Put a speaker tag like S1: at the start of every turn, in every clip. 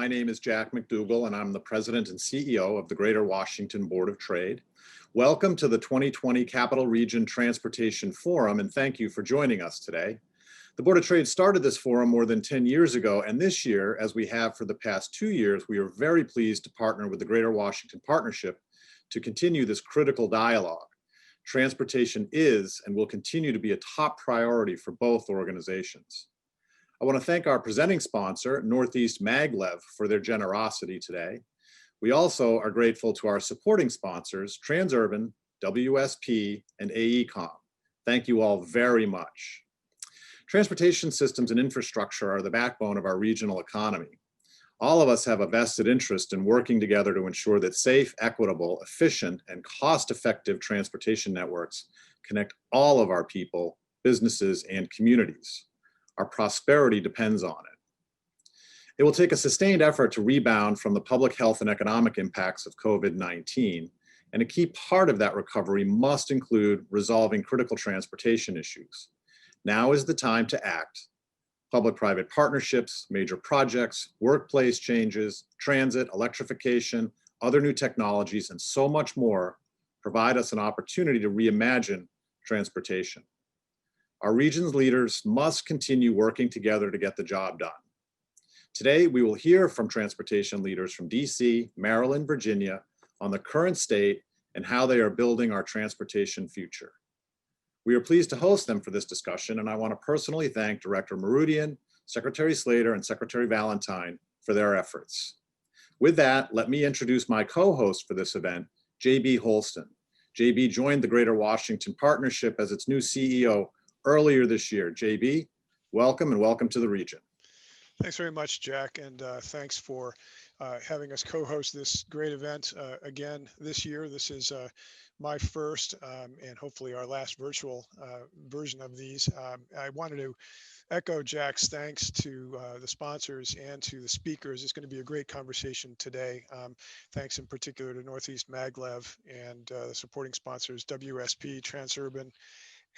S1: My name is Jack McDougall, and I'm the President and CEO of the Greater Washington Board of Trade. Welcome to the 2020 Capital Region Transportation Forum, and thank you for joining us today. The Board of Trade started this forum more than 10 years ago, and this year, as we have for the past 2 years, we are very pleased to partner with the Greater Washington Partnership to continue this critical dialogue. Transportation is and will continue to be a top priority for both organizations. I want to thank our presenting sponsor, Northeast Maglev, for their generosity today. We also are grateful to our supporting sponsors, Transurban, WSP, and AECOM. Thank you all very much. Transportation systems and infrastructure are the backbone of our regional economy. All of us have a vested interest in working together to ensure that safe, equitable, efficient, and cost-effective transportation networks connect all of our people, businesses, and communities. Our prosperity depends on it. It will take a sustained effort to rebound from the public health and economic impacts of COVID-19, and a key part of that recovery must include resolving critical transportation issues. Now is the time to act. Public-private partnerships, major projects, workplace changes, transit, electrification, other new technologies, and so much more provide us an opportunity to reimagine transportation. Our region's leaders must continue working together to get the job done. Today, we will hear from transportation leaders from DC, Maryland, Virginia on the current state and how they are building our transportation future. We are pleased to host them for this discussion, and I want to personally thank Director Marootian, Secretary Slater, and Secretary Valentine for their efforts. With that, let me introduce my co-host for this event, JB Holston. JB joined the Greater Washington Partnership as its new CEO earlier this year. JB, welcome and welcome to the region.
S2: Thanks very much, Jack, and thanks for having us co-host this great event again this year. This is my first and hopefully our last virtual version of these. I wanted to echo Jack's thanks to the sponsors and to the speakers. It's going to be a great conversation today. Thanks in particular to Northeast Maglev and the supporting sponsors, WSP, Transurban,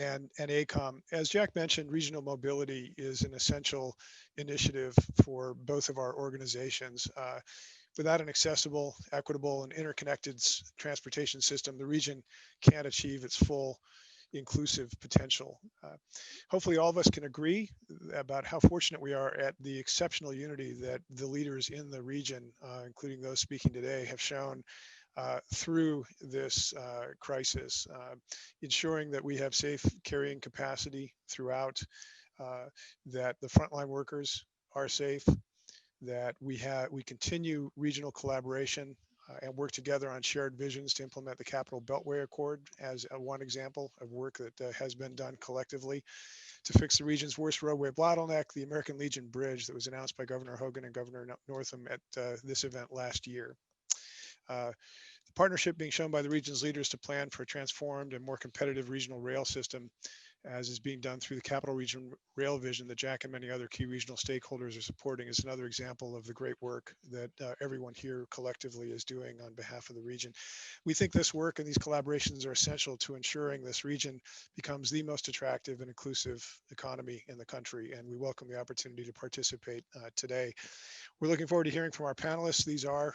S2: and AECOM. As Jack mentioned, regional mobility is an essential initiative for both of our organizations. Without an accessible, equitable, and interconnected transportation system, the region can't achieve its full inclusive potential. Hopefully all of us can agree about how fortunate we are at the exceptional unity that the leaders in the region, including those speaking today, have shown through this crisis, ensuring that we have safe carrying capacity throughout, that the frontline workers are safe, that we continue regional collaboration and work together on shared visions to implement the Capital Beltway Accord as one example of work that has been done collectively to fix the region's worst roadway bottleneck, the American Legion Bridge that was announced by Governor Hogan and Governor Northam at this event last year. The partnership being shown by the region's leaders to plan for a transformed and more competitive regional rail system, as is being done through the Capital Region Rail Vision that Jack and many other key regional stakeholders are supporting, is another example of the great work that everyone here collectively is doing on behalf of the region. We think this work and these collaborations are essential to ensuring this region becomes the most attractive and inclusive economy in the country, and we welcome the opportunity to participate today. We're looking forward to hearing from our panelists. These are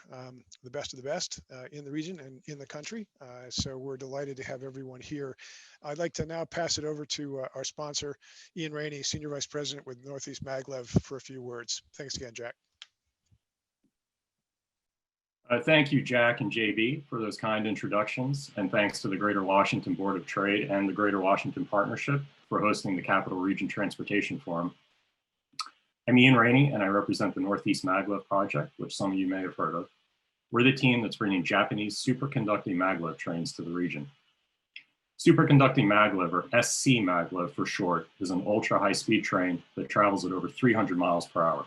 S2: the best of the best in the region and in the country, so we're delighted to have everyone here. I'd like to now pass it over to our sponsor, Ian Rainey, Senior Vice President with Northeast Maglev, for a few words. Thanks again, Jack.
S3: Thank you, Jack and JB, for those kind introductions, and thanks to the Greater Washington Board of Trade and the Greater Washington Partnership for hosting the Capital Region Transportation Forum. I'm Ian Rainey, and I represent the Northeast Maglev project, which some of you may have heard of. We're the team that's bringing Japanese superconducting maglev trains to the region. Superconducting maglev, or SC maglev for short, is an ultra-high-speed train that travels at over 300 miles per hour.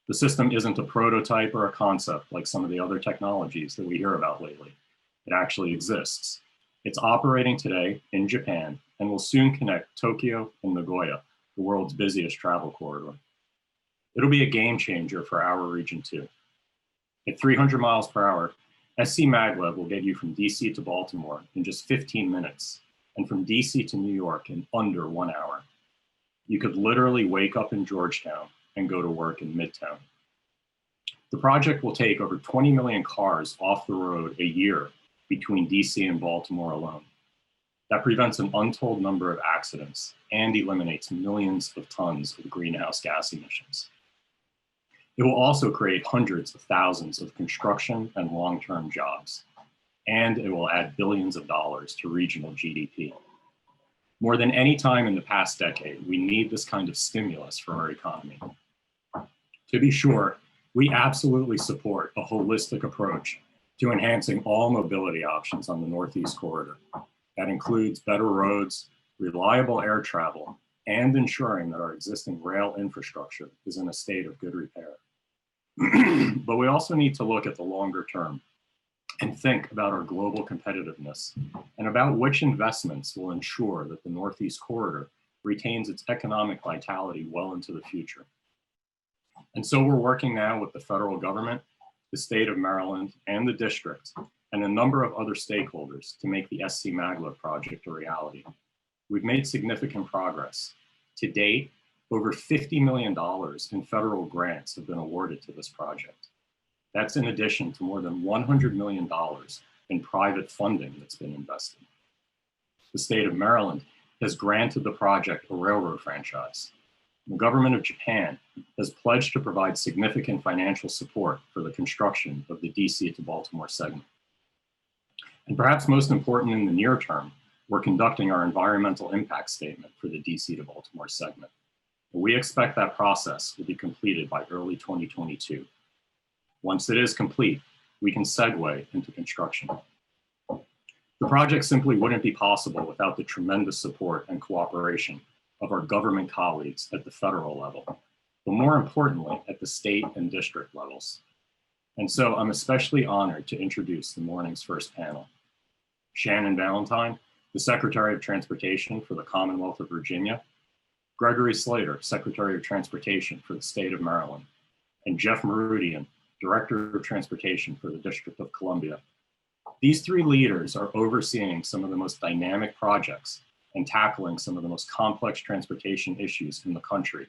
S3: The system isn't a prototype or a concept like some of the other technologies that we hear about lately. It actually exists. It's operating today in Japan and will soon connect Tokyo and Nagoya, the world's busiest travel corridor. It'll be a game changer for our region too. At 300 miles per hour, SC Maglev will get you from DC to Baltimore in just 15 minutes, and from DC to New York in under 1 hour. You could literally wake up in Georgetown and go to work in Midtown. The project will take over 20 million cars off the road a year between DC and Baltimore alone. That prevents an untold number of accidents and eliminates millions of tons of greenhouse gas emissions. It will also create hundreds of thousands of construction and long-term jobs, and it will add billions of dollars to regional GDP. More than any time in the past decade, we need this kind of stimulus for our economy. To be sure, we absolutely support a holistic approach to enhancing all mobility options on the Northeast Corridor. That includes better roads, reliable air travel, and ensuring that our existing rail infrastructure is in a state of good repair. But we also need to look at the longer term and think about our global competitiveness and about which investments will ensure that the Northeast Corridor retains its economic vitality well into the future. And so we're working now with the federal government, the state of Maryland, and the district, and a number of other stakeholders to make the SC Maglev project a reality. We've made significant progress. To date, over $50 million in federal grants have been awarded to this project. That's in addition to more than $100 million in private funding that's been invested. The state of Maryland has granted the project a railroad franchise. The government of Japan has pledged to provide significant financial support for the construction of the DC to Baltimore segment. And perhaps most important in the near term, we're conducting our environmental impact statement for the DC to Baltimore segment. We expect that process will be completed by early 2022. Once it is complete, we can segue into construction. The project simply wouldn't be possible without the tremendous support and cooperation of our government colleagues at the federal level, but more importantly, at the state and district levels. And so I'm especially honored to introduce the morning's first panel. Shannon Valentine, the Secretary of Transportation for the Commonwealth of Virginia, Gregory Slater, Secretary of Transportation for the state of Maryland, and Jeff Marootian, Director of Transportation for the District of Columbia. These three leaders are overseeing some of the most dynamic projects and tackling some of the most complex transportation issues in the country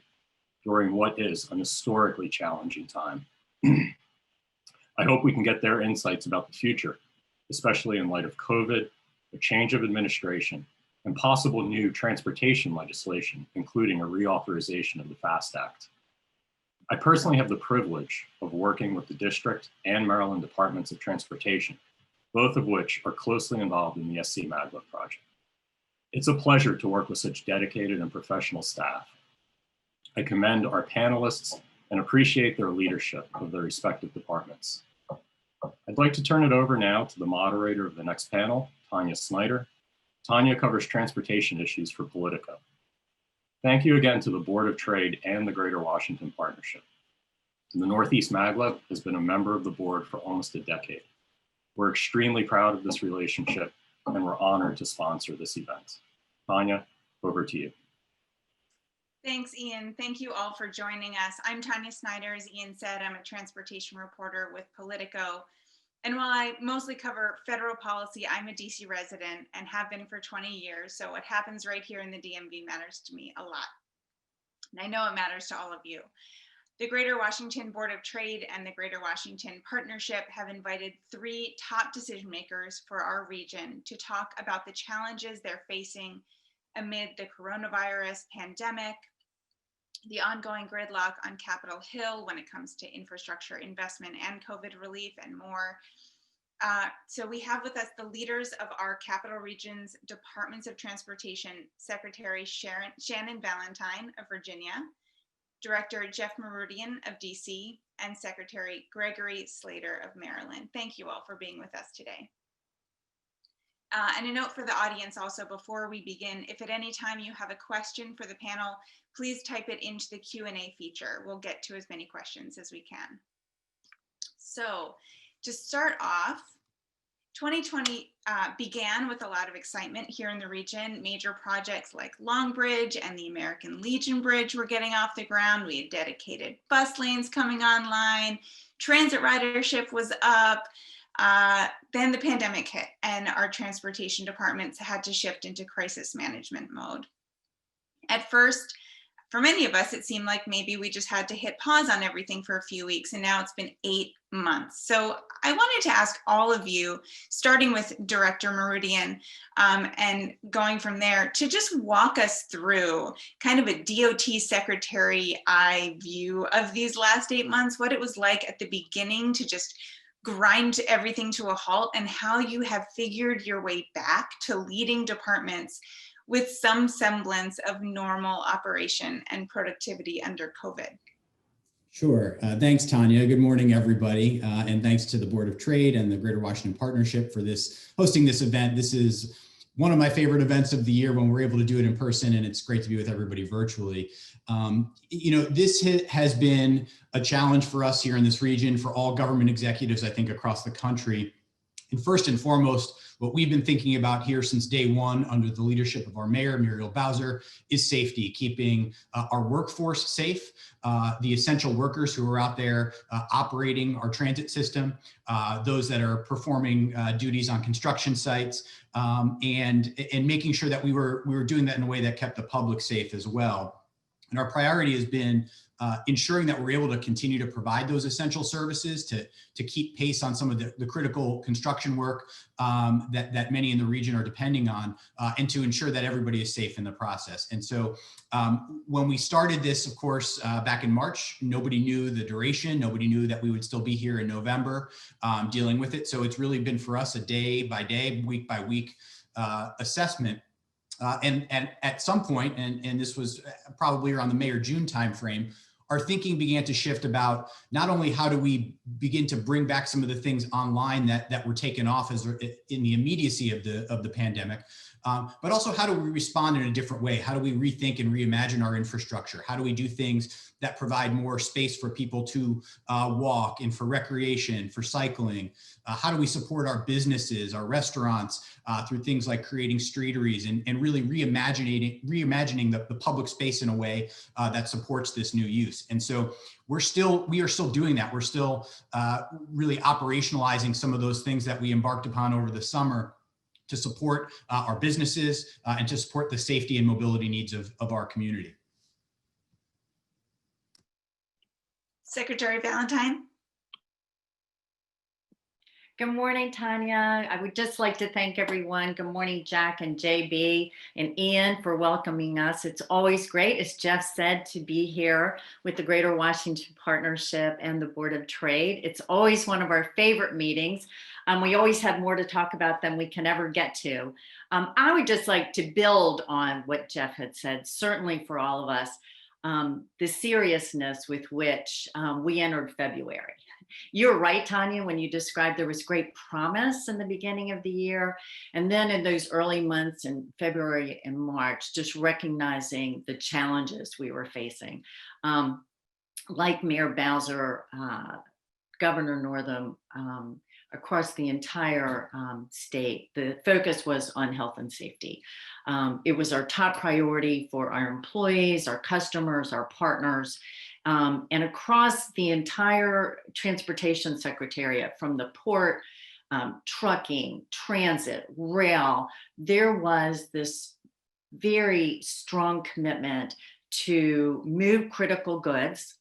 S3: during what is an historically challenging time. I hope we can get their insights about the future, especially in light of COVID, a change of administration, and possible new transportation legislation, including a reauthorization of the FAST Act. I personally have the privilege of working with the district and Maryland Departments of Transportation, both of which are closely involved in the SC Maglev project. It's a pleasure to work with such dedicated and professional staff. I commend our panelists and appreciate their leadership of their respective departments. I'd like to turn it over now to the moderator of the next panel, Tanya Snyder. Tanya covers transportation issues for Politico. Thank you again to the Board of Trade and the Greater Washington Partnership. The Northeast Maglev has been a member of the board for almost a decade. We're extremely proud of this relationship and we're honored to sponsor this event. Tanya, over to you.
S4: Thanks, Ian. Thank you all for joining us. I'm Tanya Snyder. As Ian said, I'm a transportation reporter with Politico. And while I mostly cover federal policy, I'm a DC resident and have been for 20 years. So what happens right here in the DMV matters to me a lot. And I know it matters to all of you. The Greater Washington Board of Trade and the Greater Washington Partnership have invited 3 top decision makers for our region to talk about the challenges they're facing amid the coronavirus pandemic, the ongoing gridlock on Capitol Hill when it comes to infrastructure investment and COVID relief and more. So we have with us the leaders of our Capital Region's Departments of Transportation, Secretary Shannon Valentine of Virginia, Director Jeff Marootian of DC, and Secretary Gregory Slater of Maryland. Thank you all for being with us today. And a note for the audience also before we begin, if at any time you have a question for the panel, please type it into the Q&A feature. We'll get to as many questions as we can. So to start off, 2020 began with a lot of excitement here in the region. Major projects like Long Bridge and the American Legion Bridge were getting off the ground. We had dedicated bus lanes coming online. Transit ridership was up. Then the pandemic hit and our transportation departments had to shift into crisis management mode. At first, for many of us, it seemed like maybe we just had to hit pause on everything for a few weeks, and now it's been 8 months. So I wanted to ask all of you, starting with Director Marootian, and going from there, to just walk us through kind of a DOT secretary eye view of these last 8 months, what it was like at the beginning to just grind everything to a halt, and how you have figured your way back to leading departments with some semblance of normal operation and productivity under COVID.
S5: Sure. Thanks, Tanya. Good morning, everybody. And thanks to the Board of Trade and the Greater Washington Partnership for hosting this event. This is one of my favorite events of the year when we're able to do it in person, and it's great to be with everybody virtually. This has been a challenge for us here in this region, for all government executives, I think, across the country. And first and foremost, what we've been thinking about here since day one under the leadership of our mayor, Muriel Bowser, is safety, keeping our workforce safe, the essential workers who are out there operating our transit system, those that are performing duties on construction sites, and making sure that we were doing that in a way that kept the public safe as well. And our priority has been ensuring that we're able to continue to provide those essential services, to keep pace on some of the critical construction work that many in the region are depending on, and to ensure that everybody is safe in the process. And so when we started this, of course, back in March, nobody knew the duration. Nobody knew that we would still be here in November dealing with it. So it's really been for us a day by day, week by week assessment. And at some point, and this was probably around the May or June timeframe, our thinking began to shift about not only how do we begin to bring back some of the things online that were taken off as in the immediacy of the pandemic, but also how do we respond in a different way? How do we rethink and reimagine our infrastructure? How do we do things that provide more space for people to walk and for recreation, for cycling? How do we support our businesses, our restaurants, through things like creating streeteries and really reimagining the public space in a way that supports this new use? And so we are still doing that. We're still really operationalizing some of those things that we embarked upon over the summer to support our businesses and to support the safety and mobility needs of our community.
S4: Secretary Valentine.
S6: Good morning, Tanya. I would just like to thank everyone. Good morning, Jack and JB and Ian, for welcoming us. It's always great, as Jeff said, to be here with the Greater Washington Partnership and the Board of Trade. It's always one of our favorite meetings. We always have more to talk about than we can ever get to. I would just like to build on what Jeff had said, certainly for all of us, the seriousness with which we entered February. You're right, Tanya, when you described there was great promise in the beginning of the year. And then in those early months in February and March, just recognizing the challenges we were facing. Like Mayor Bowser, Governor Northam, across the entire state, the focus was on health and safety. It was our top priority for our employees, our customers, our partners, and across the entire transportation secretariat, from the port, trucking, transit, rail, there was this very strong commitment to move critical goods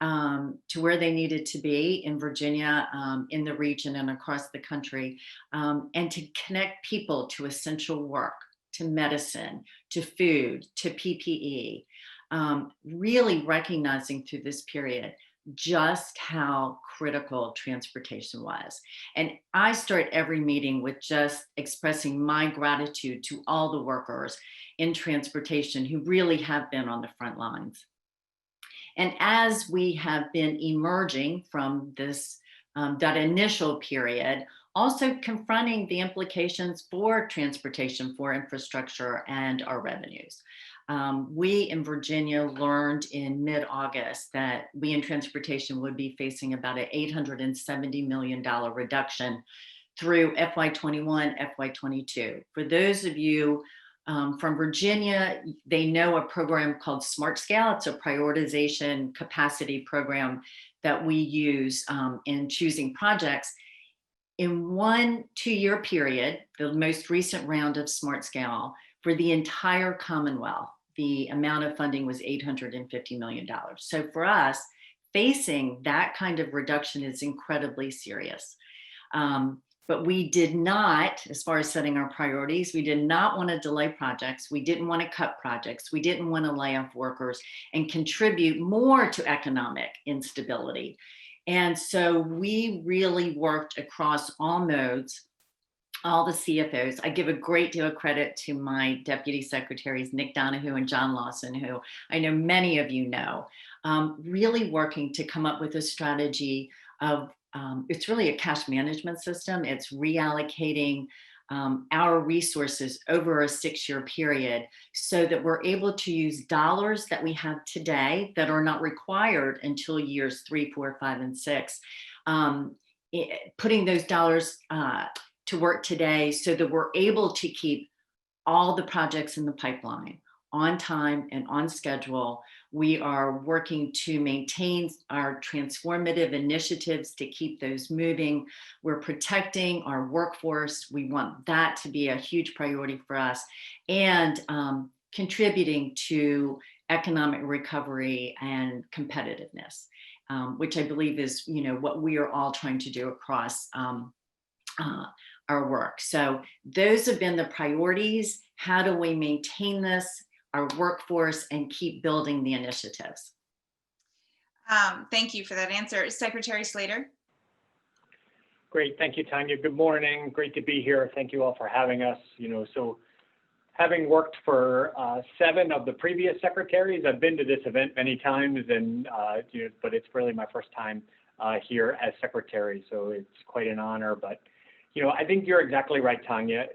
S6: to where they needed to be in Virginia, in the region and across the country, and to connect people to essential work, to medicine, to food, to PPE, really recognizing through this period just how critical transportation was. And I start every meeting with just expressing my gratitude to all the workers in transportation who really have been on the front lines. And as we have been emerging from this, that initial period, also confronting the implications for transportation, for infrastructure and our revenues. We in Virginia learned in mid-August that we in transportation would be facing about an $870 million reduction through FY21, FY22. For those of you from Virginia, they know a program called Smart Scale. It's a prioritization capacity program that we use in choosing projects. In 1 2-year period, the most recent round of Smart Scale, for the entire Commonwealth, the amount of funding was $850 million. So for us, facing that kind of reduction is incredibly serious. But we did not, as far as setting our priorities, we did not want to delay projects. We didn't want to cut projects. We didn't want to lay off workers and contribute more to economic instability. And so we really worked across all modes, all the CFOs. I give a great deal of credit to my deputy secretaries, Nick Donahue and John Lawson, who I know many of you know, really working to come up with a strategy of, it's really a cash management system. It's reallocating our resources over a 6-year period so that we're able to use dollars that we have today that are not required until years 3, 4, 5, and 6, putting those dollars to work today so that we're able to keep all the projects in the pipeline on time and on schedule. We are working to maintain our transformative initiatives to keep those moving. We're protecting our workforce. We want that to be a huge priority for us, and contributing to economic recovery and competitiveness, which I believe is, what we are all trying to do across our work. So those have been the priorities. How do we maintain this, our workforce, and keep building the initiatives?
S4: Thank you for that answer. Secretary Slater.
S7: Great. Thank you, Tanya. Good morning. Great to be here. Thank you all for having us. So having worked for 7 of the previous secretaries, I've been to this event many times, and but it's really my first time here as secretary. So it's quite an honor. But I think you're exactly right, Tanya.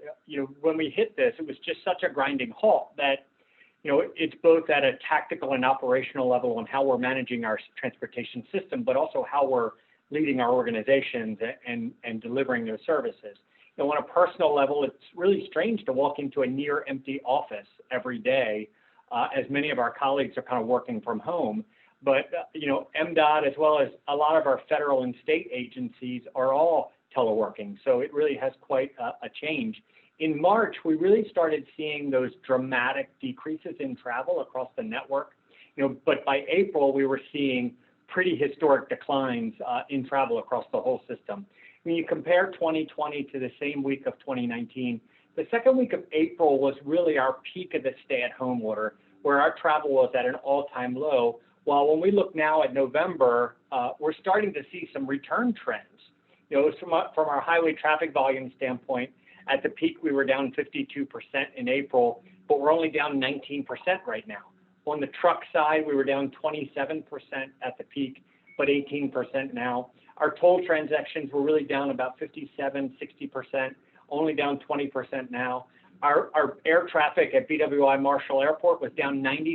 S7: When we hit this, it was just such a grinding halt that it's both at a tactical and operational level on how we're managing our transportation system, but also how we're leading our organizations and delivering those services. On a personal level, it's really strange to walk into a near empty office every day, as many of our colleagues are kind of working from home. But, MDOT, as well as a lot of our federal and state agencies, are all teleworking. So it really has quite a change. In March, we really started seeing those dramatic decreases in travel across the network, but by April, we were seeing pretty historic declines in travel across the whole system. When you compare 2020 to the same week of 2019, the second week of April was really our peak of the stay-at-home order, where our travel was at an all-time low, while when we look now at November, we're starting to see some return trends. From our highway traffic volume standpoint, at the peak, we were down 52% in April, but we're only down 19% right now. On the truck side, we were down 27% at the peak, but 18% now. Our toll transactions were really down about 57, 60%, only down 20% now. Our air traffic at BWI Marshall Airport was down 95%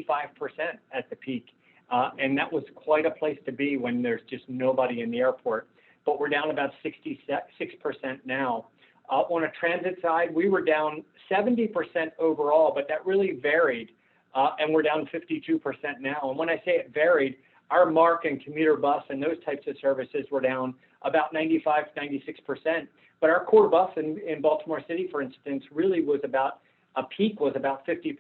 S7: at the peak, and that was quite a place to be when there's just nobody in the airport. But we're down about 66% now. On a transit side, we were down 70% overall, but that really varied, and we're down 52% now. And when I say it varied, our MARC and commuter bus and those types of services were down about 95, 96%. But our core bus in Baltimore City, for instance, really was about, a peak was about 50%.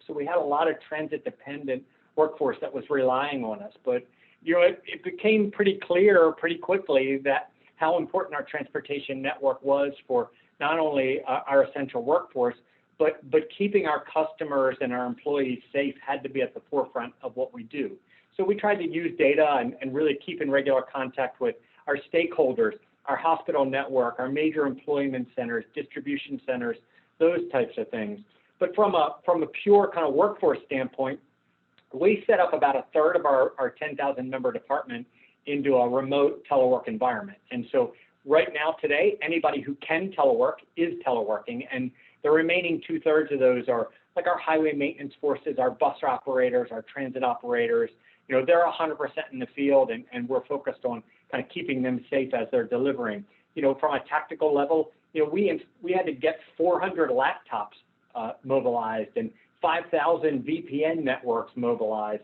S7: So we had a lot of transit-dependent workforce that was relying on us. But it became pretty clear pretty quickly that how important our transportation network was for not only our essential workforce, but keeping our customers and our employees safe had to be at the forefront of what we do. So we tried to use data and really keep in regular contact with our stakeholders, our hospital network, our major employment centers, distribution centers, those types of things. But from a pure kind of workforce standpoint, we set up about a third of our 10,000 member department into a remote telework environment. And so right now today, anybody who can telework is teleworking, and the remaining 2/3 of those are like our highway maintenance forces, our bus operators, our transit operators. They're 100% in the field, and we're focused on kind of keeping them safe as they're delivering. From a tactical level, we had to get 400 laptops mobilized and 5,000 VPN networks mobilized.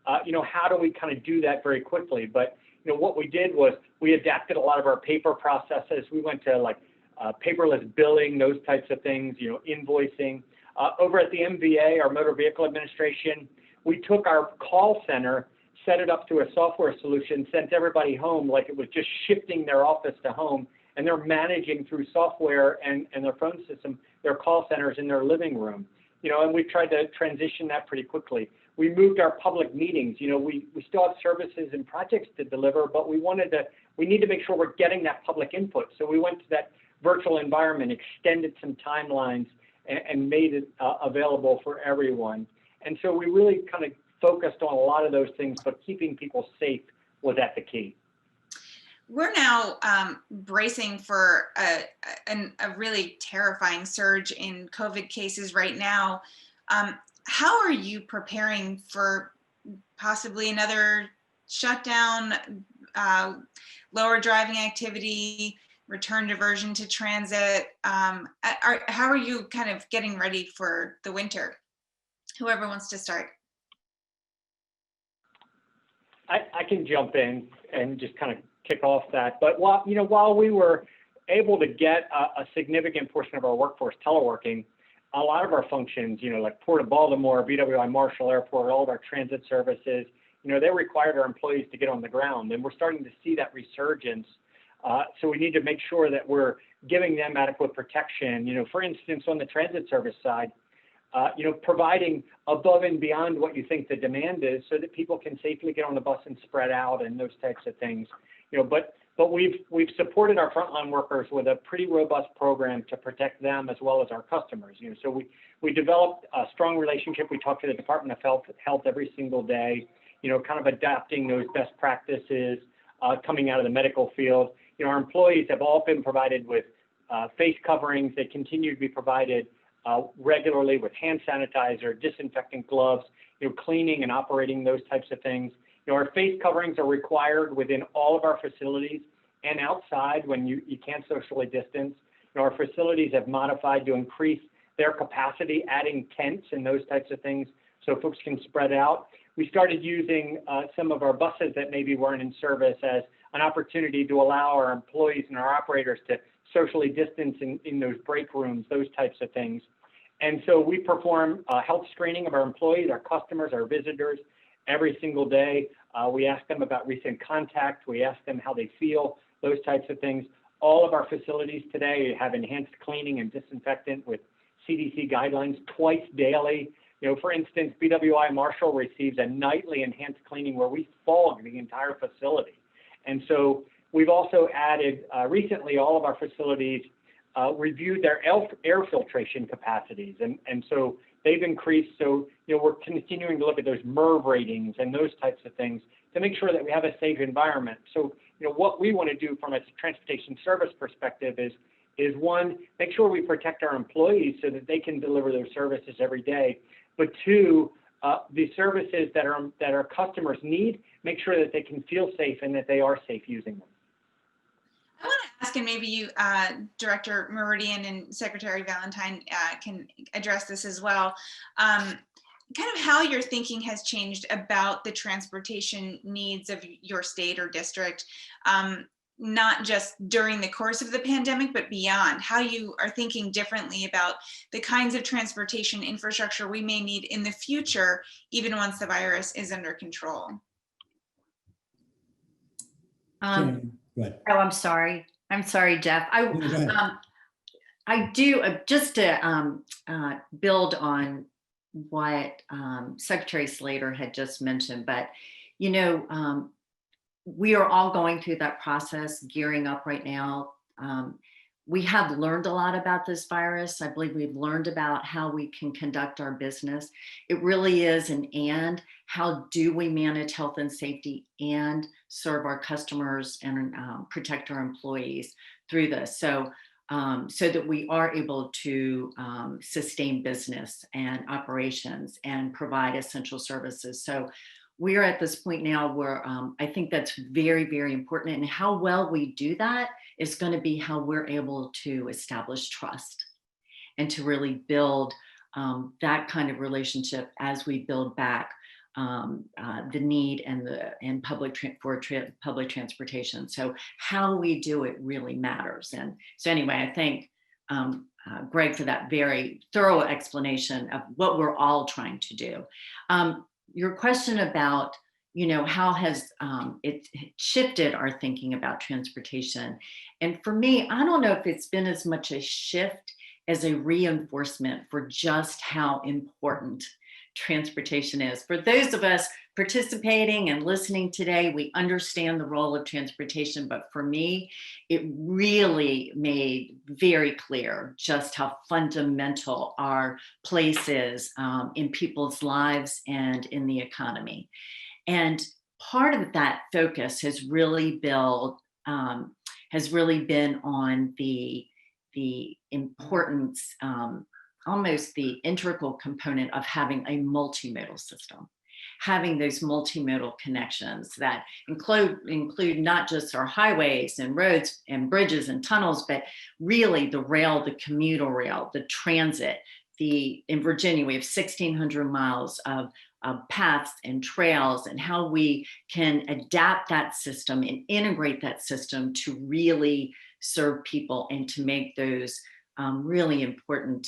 S7: How do we kind of do that very quickly? But what we did was we adapted a lot of our paper processes. We went to like paperless billing, those types of things, invoicing. Over at the MVA, our Motor Vehicle Administration, we took our call center, set it up to a software solution, sent everybody home like it was just shifting their office to home, and they're managing through software and their phone system, their call centers in their living room. And we've tried to transition that pretty quickly. We moved our public meetings. We still have services and projects to deliver, but we need to make sure we're getting that public input. So we went to that virtual environment, extended some timelines, and made it available for everyone. And so we really kind of focused on a lot of those things, but keeping people safe was at the key.
S4: We're now bracing for a really terrifying surge in COVID cases right now. How are you preparing for possibly another shutdown, lower driving activity, return diversion to transit? How are you kind of getting ready for the winter? Whoever wants to start.
S7: I can jump in and just kind of kick off that. But while we were able to get a significant portion of our workforce teleworking, a lot of our functions, like Port of Baltimore, BWI Marshall Airport, all of our transit services, they required our employees to get on the ground, and we're starting to see that resurgence. So we need to make sure that we're giving them adequate protection. For instance, on the transit service side, providing above and beyond what you think the demand is, so that people can safely get on the bus and spread out and those types of things. But we've supported our frontline workers with a pretty robust program to protect them as well as our customers. So we developed a strong relationship. We talk to the Department of Health every single day. Kind of adapting those best practices coming out of the medical field. Our employees have all been provided with face coverings. They continue to be provided regularly with hand sanitizer, disinfectant gloves, cleaning and operating those types of things. Our face coverings are required within all of our facilities and outside when you can't socially distance. Our facilities have modified to increase their capacity, adding tents and those types of things so folks can spread out. We started using some of our buses that maybe weren't in service as an opportunity to allow our employees and our operators to socially distance in those break rooms, those types of things. And so we perform health screening of our employees, our customers, our visitors every single day. We ask them about recent contact. We ask them how they feel, those types of things. All of our facilities today have enhanced cleaning and disinfectant with CDC guidelines twice daily. For instance, BWI Marshall receives a nightly enhanced cleaning where we fog the entire facility. And so we've also added recently all of our facilities reviewed their air filtration capacities. And so they've increased. So, we're continuing to look at those MERV ratings and those types of things to make sure that we have a safe environment. So, what we want to do from a transportation service perspective is one, make sure we protect our employees so that they can deliver their services every day. But two, the services that our customers need, make sure that they can feel safe and that they are safe using them.
S4: I want to ask, and maybe you, Director Marootian and Secretary Valentine can address this as well, kind of how your thinking has changed about the transportation needs of your state or district, not just during the course of the pandemic, but beyond, how you are thinking differently about the kinds of transportation infrastructure we may need in the future, even once the virus is under control.
S5: Go ahead.
S6: Oh, I'm sorry, Jeff. I do, just to build on what Secretary Slater had just mentioned, but we are all going through that process, gearing up right now. We have learned a lot about this virus. I believe we've learned about how we can conduct our business. It really is and how do we manage health and safety and serve our customers and protect our employees through this. So that we are able to sustain business and operations and provide essential services. So we're at this point now where I think that's very, very important. And how well we do that is going to be how we're able to establish trust and to really build that kind of relationship as we build back the need and public transportation. So how we do it really matters. And so anyway, I think Greg, for that very thorough explanation of what we're all trying to do. Your question about, how has it shifted our thinking about transportation? And for me, I don't know if it's been as much a shift as a reinforcement for just how important transportation is. For those of us participating and listening today, we understand the role of transportation, but for me, it really made very clear just how fundamental our place is in people's lives and in the economy. And part of that focus has really been on the importance, almost the integral component of having a multimodal system, having those multimodal connections that include not just our highways and roads and bridges and tunnels, but really the rail, the commuter rail, the transit. In Virginia, we have 1,600 miles of paths and trails, and how we can adapt that system and integrate that system to really serve people and to make those really important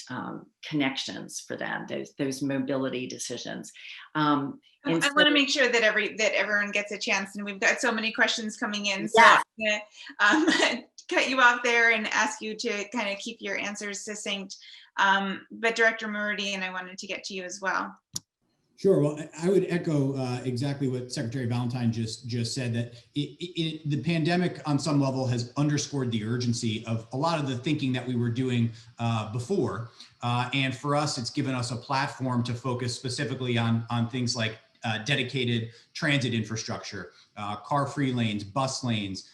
S6: connections for them, those mobility decisions.
S4: I want to make sure that everyone gets a chance, and we've got so many questions coming in. So
S6: Yes.
S4: I'm gonna cut you off there and ask you to kind of keep your answers succinct. But Director Marootian, I wanted to get to you as well.
S5: Sure. Well, I would echo exactly what Secretary Valentine just said, that the pandemic on some level has underscored the urgency of a lot of the thinking that we were doing before. And for us, it's given us a platform to focus specifically on things like dedicated transit infrastructure, car-free lanes, bus lanes.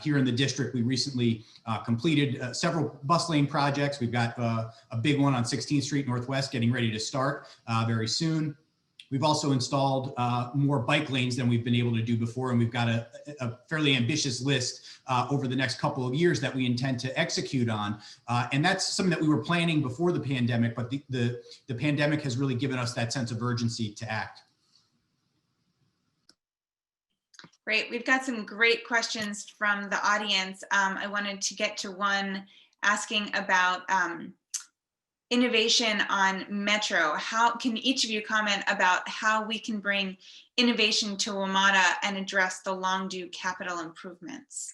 S5: Here in the district, we recently completed several bus lane projects. We've got a big one on 16th Street Northwest getting ready to start very soon. We've also installed more bike lanes than we've been able to do before, and we've got a fairly ambitious list over the next couple of years that we intend to execute on. And that's something that we were planning before the pandemic, but the pandemic has really given us that sense of urgency to act.
S4: Great. We've got some great questions from the audience. I wanted to get to one asking about innovation on Metro. How can each of you comment about how we can bring innovation to WMATA and address the long due capital improvements?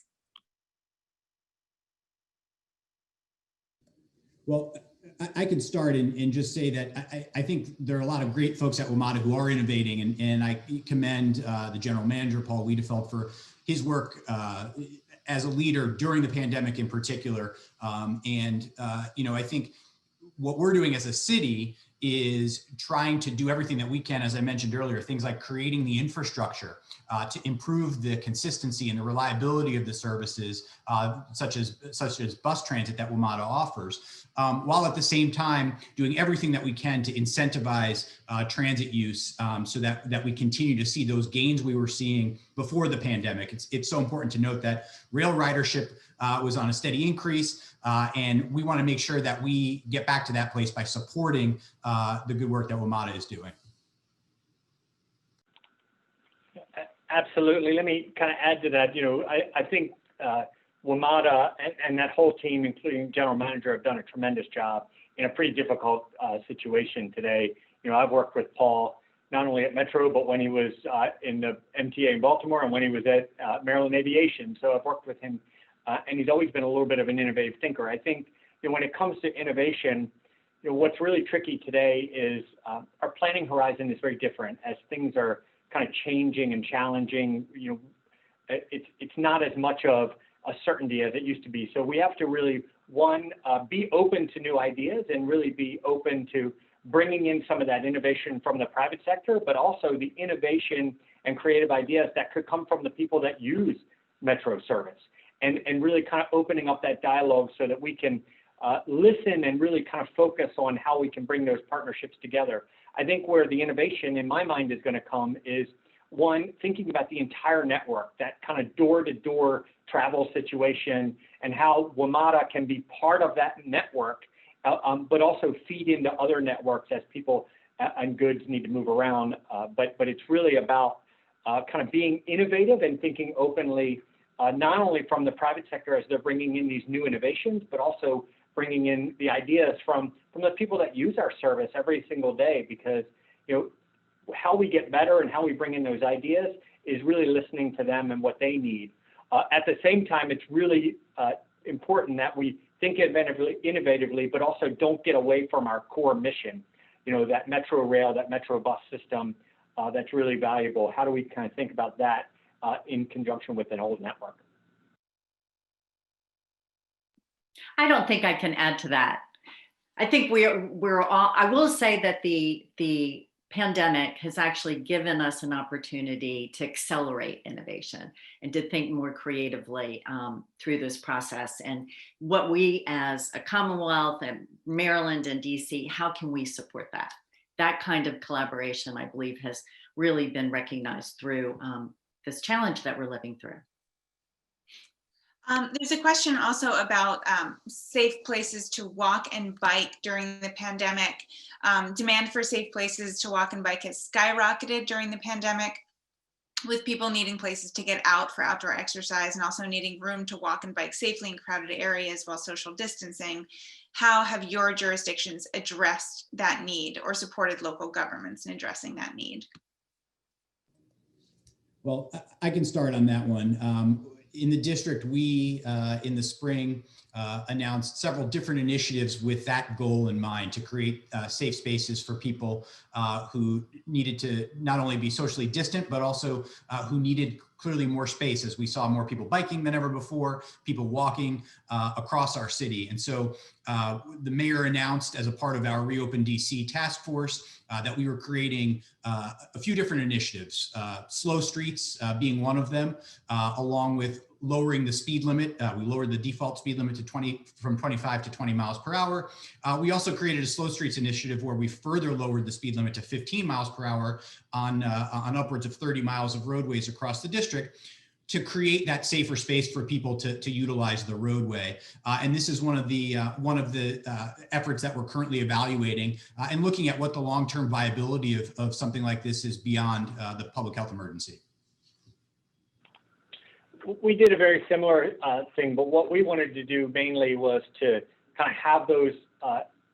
S5: Well, I can start and just say that I think there are a lot of great folks at WMATA who are innovating, and I commend the general manager, Paul Wiedefeld, for his work as a leader during the pandemic in particular. I think what we're doing as a city is trying to do everything that we can, as I mentioned earlier, things like creating the infrastructure to improve the consistency and the reliability of the services, such as bus transit that WMATA offers, while at the same time doing everything that we can to incentivize transit use so that we continue to see those gains we were seeing before the pandemic. It's so important to note that rail ridership was on a steady increase, and we want to make sure that we get back to that place by supporting the good work that WMATA is doing.
S7: Absolutely. Let me kind of add to that. I think WMATA and that whole team, including general manager, have done a tremendous job in a pretty difficult situation today. I've worked with Paul not only at Metro, but when he was in the MTA in Baltimore and when he was at Maryland Aviation. So I've worked with him, and he's always been a little bit of an innovative thinker. I think when it comes to innovation, what's really tricky today is our planning horizon is very different as things are kind of changing and challenging. It's not as much of a certainty as it used to be. So we have to really, be open to new ideas and really be open to bringing in some of that innovation from the private sector, but also the innovation and creative ideas that could come from the people that use Metro service, and really kind of opening up that dialogue so that we can listen and really kind of focus on how we can bring those partnerships together. I think where the innovation in my mind is going to come is, one, thinking about the entire network, that kind of door-to-door travel situation, and how WMATA can be part of that network, but also feed into other networks as people and goods need to move around. But it's really about kind of being innovative and thinking openly, not only from the private sector as they're bringing in these new innovations, but also bringing in the ideas from the people that use our service every single day, because how we get better and how we bring in those ideas is really listening to them and what they need. At the same time, it's really important that we think innovatively, but also don't get away from our core mission. That metro rail, that metro bus system, that's really valuable. How do we kind of think about that in conjunction with an old network?
S6: I don't think I can add to that. I think we're all, I will say that the pandemic has actually given us an opportunity to accelerate innovation and to think more creatively through this process. And what we as a Commonwealth and Maryland and DC, how can we support that? That kind of collaboration, I believe, has really been recognized through this challenge that we're living through.
S4: There's a question also about safe places to walk and bike during the pandemic. Demand for safe places to walk and bike has skyrocketed during the pandemic, with people needing places to get out for outdoor exercise and also needing room to walk and bike safely in crowded areas while social distancing. How have your jurisdictions addressed that need or supported local governments in addressing that need?
S5: Well, I can start on that one. In the district, we, in the spring, announced several different initiatives with that goal in mind, to create safe spaces for people who needed to not only be socially distant, but also who needed clearly more space, as we saw more people biking than ever before, people walking across our city. And so the mayor announced, as a part of our Reopen DC task force, that we were creating a few different initiatives, slow streets being one of them, along with lowering the speed limit. We lowered the default speed limit to from 25 to 20 miles per hour. We also created a slow streets initiative where we further lowered the speed limit to 15 miles per hour on upwards of 30 miles of roadways across the district, to create that safer space for people to utilize the roadway. And this is one of the efforts that we're currently evaluating and looking at what the long-term viability of something like this is beyond the public health emergency.
S7: We did a very similar thing, but what we wanted to do mainly was to kind of have those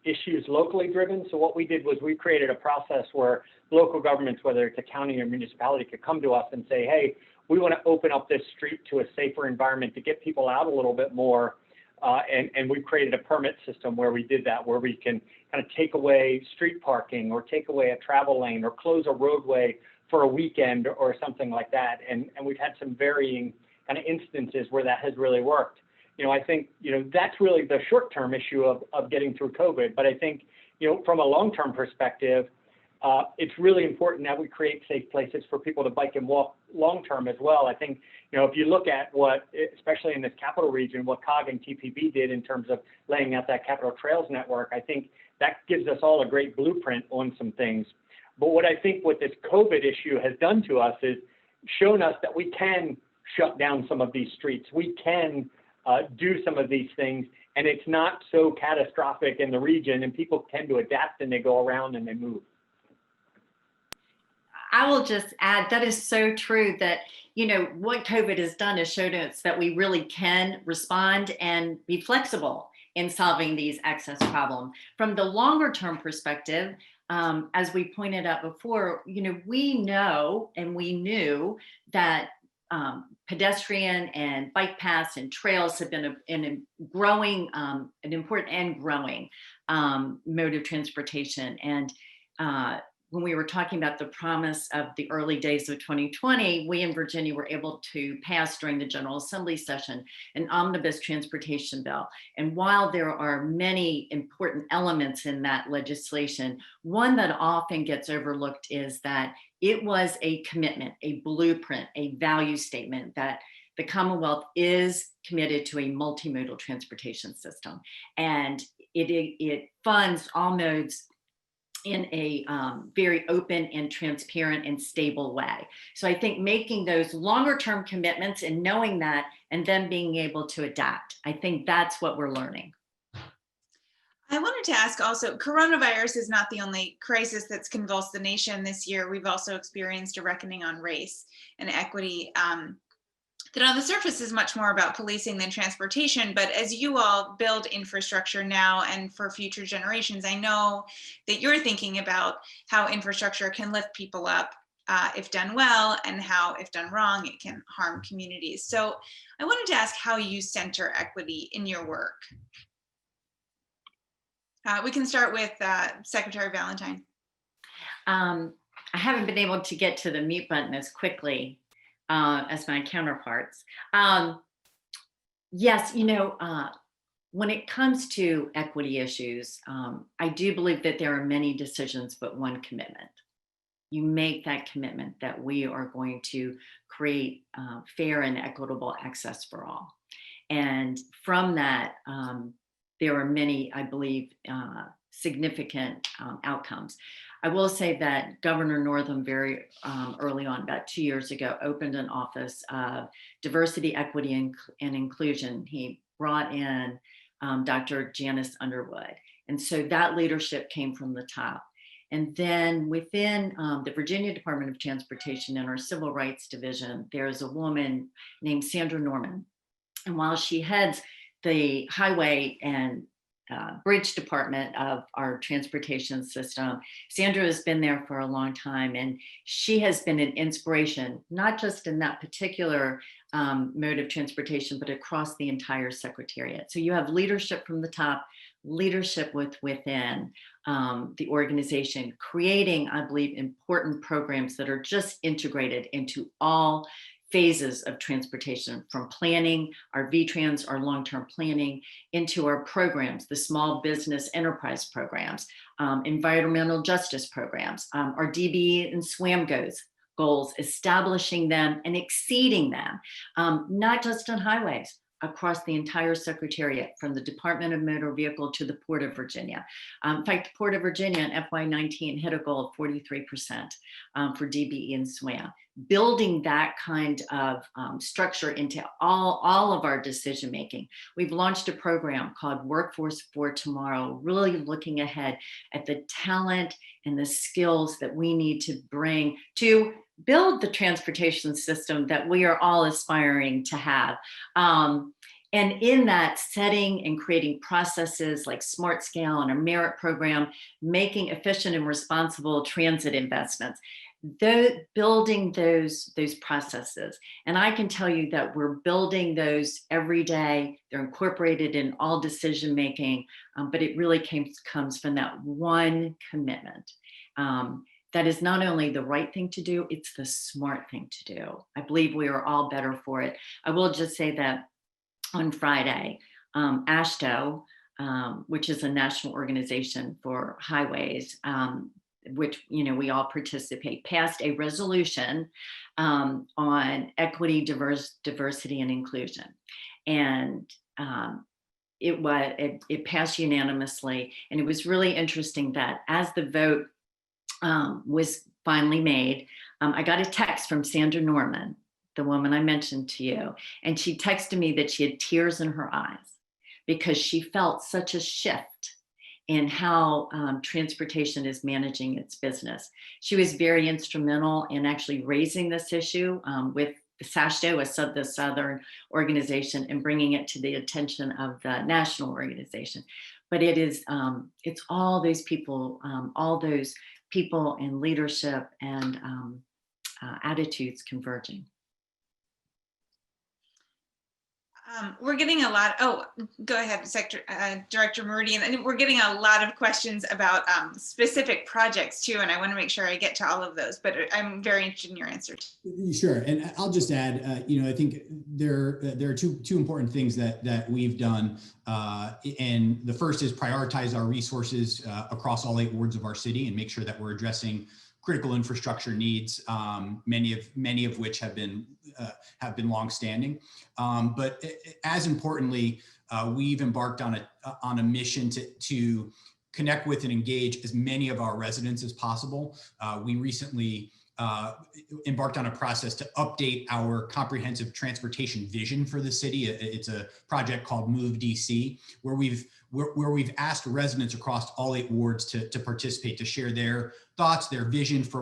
S7: issues locally driven. So what we did was we created a process where local governments, whether it's a county or municipality, could come to us and say, hey, we want to open up this street to a safer environment to get people out a little bit more. And we've created a permit system where we did that, where we can kind of take away street parking or take away a travel lane or close a roadway for a weekend or something like that. And we've had some varying kind of instances where that has really worked. I think, that's really the short-term issue of getting through COVID. But I think, from a long-term perspective, it's really important that we create safe places for people to bike and walk long-term as well. I think, if you look at what, especially in this capital region, what COG and TPB did in terms of laying out that Capital Trails network, I think that gives us all a great blueprint on some things. But what I think what this COVID issue has done to us is shown us that we can shut down some of these streets. We can do some of these things, and it's not so catastrophic in the region, and people tend to adapt and they go around and they move.
S6: I will just add, that is so true, that, what COVID has done is showed us that we really can respond and be flexible in solving these access problems. From the longer term perspective, as we pointed out before, we know and we knew that pedestrian and bike paths and trails have been an important and growing mode of transportation. And when we were talking about the promise of the early days of 2020, we in Virginia were able to pass during the General Assembly session an omnibus transportation bill. And while there are many important elements in that legislation, one that often gets overlooked is that it was a commitment, a blueprint, a value statement that the Commonwealth is committed to a multimodal transportation system. And it funds all modes in a very open and transparent and stable way. So I think making those longer term commitments and knowing that, and then being able to adapt, I think that's what we're learning.
S4: I wanted to ask also, coronavirus is not the only crisis that's convulsed the nation this year. We've also experienced a reckoning on race and equity that on the surface is much more about policing than transportation. But as you all build infrastructure now and for future generations, I know that you're thinking about how infrastructure can lift people up if done well, and how, if done wrong, it can harm communities. So I wanted to ask how you center equity in your work. We can start with Secretary Valentine.
S6: I haven't been able to get to the mute button as quickly as my counterparts. Yes, when it comes to equity issues, I do believe that there are many decisions, but one commitment. You make that commitment that we are going to create fair and equitable access for all. And from that, there are many, I believe, significant outcomes. I will say that Governor Northam very early on, about 2 years ago, opened an office of diversity, equity, and inclusion. He brought in Dr. Janice Underwood. And so that leadership came from the top. And then within the Virginia Department of Transportation in our Civil Rights Division, there's a woman named Sandra Norman. And while she heads the highway and bridge department of our transportation system, Sandra has been there for a long time, and she has been an inspiration, not just in that particular mode of transportation, but across the entire Secretariat. So you have leadership from the top, leadership within the organization, creating, I believe, important programs that are just integrated into all phases of transportation, from planning, our VTrans, our long-term planning, into our programs, the small business enterprise programs, environmental justice programs, our DBE and SWAM goals, establishing them and exceeding them, not just on highways, across the entire Secretariat, from the Department of Motor Vehicle to the Port of Virginia. In fact, the Port of Virginia in FY19 hit a goal of 43% for DBE and SWAM. Building that kind of structure into all of our decision-making. We've launched a program called Workforce for Tomorrow, really looking ahead at the talent and the skills that we need to bring to build the transportation system that we are all aspiring to have. And in that, setting and creating processes like Smart Scale and a merit program, making efficient and responsible transit investments, building those processes. And I can tell you that we're building those every day. They're incorporated in all decision making, but it really comes from that one commitment. That is not only the right thing to do, it's the smart thing to do. I believe we are all better for it. I will just say that on Friday, AASHTO, which is a national organization for highways, which we all participate, passed a resolution on equity, diversity, and inclusion. And it passed unanimously. And it was really interesting that as the vote was finally made, I got a text from Sandra Norman, the woman I mentioned to you, and she texted me that she had tears in her eyes because she felt such a shift in how transportation is managing its business. She was very instrumental in actually raising this issue with AASHTO, the Southern organization, and bringing it to the attention of the national organization. But it's all those people in leadership and attitudes converging.
S4: We're getting a lot. Oh, go ahead, Director Marootian. And we're getting a lot of questions about specific projects too, and I want to make sure I get to all of those. But I'm very interested in your answer.
S5: Sure, and I'll just add. I think there are two important things that we've done, and the first is prioritize our resources across all 8 wards of our city and make sure that we're addressing critical infrastructure needs, many of which have been longstanding. But as importantly, we've embarked on a mission to connect with and engage as many of our residents as possible. We recently embarked on a process to update our comprehensive transportation vision for the city. It's a project called Move DC, where we've asked residents across all 8 wards to participate, to share their thoughts, their vision for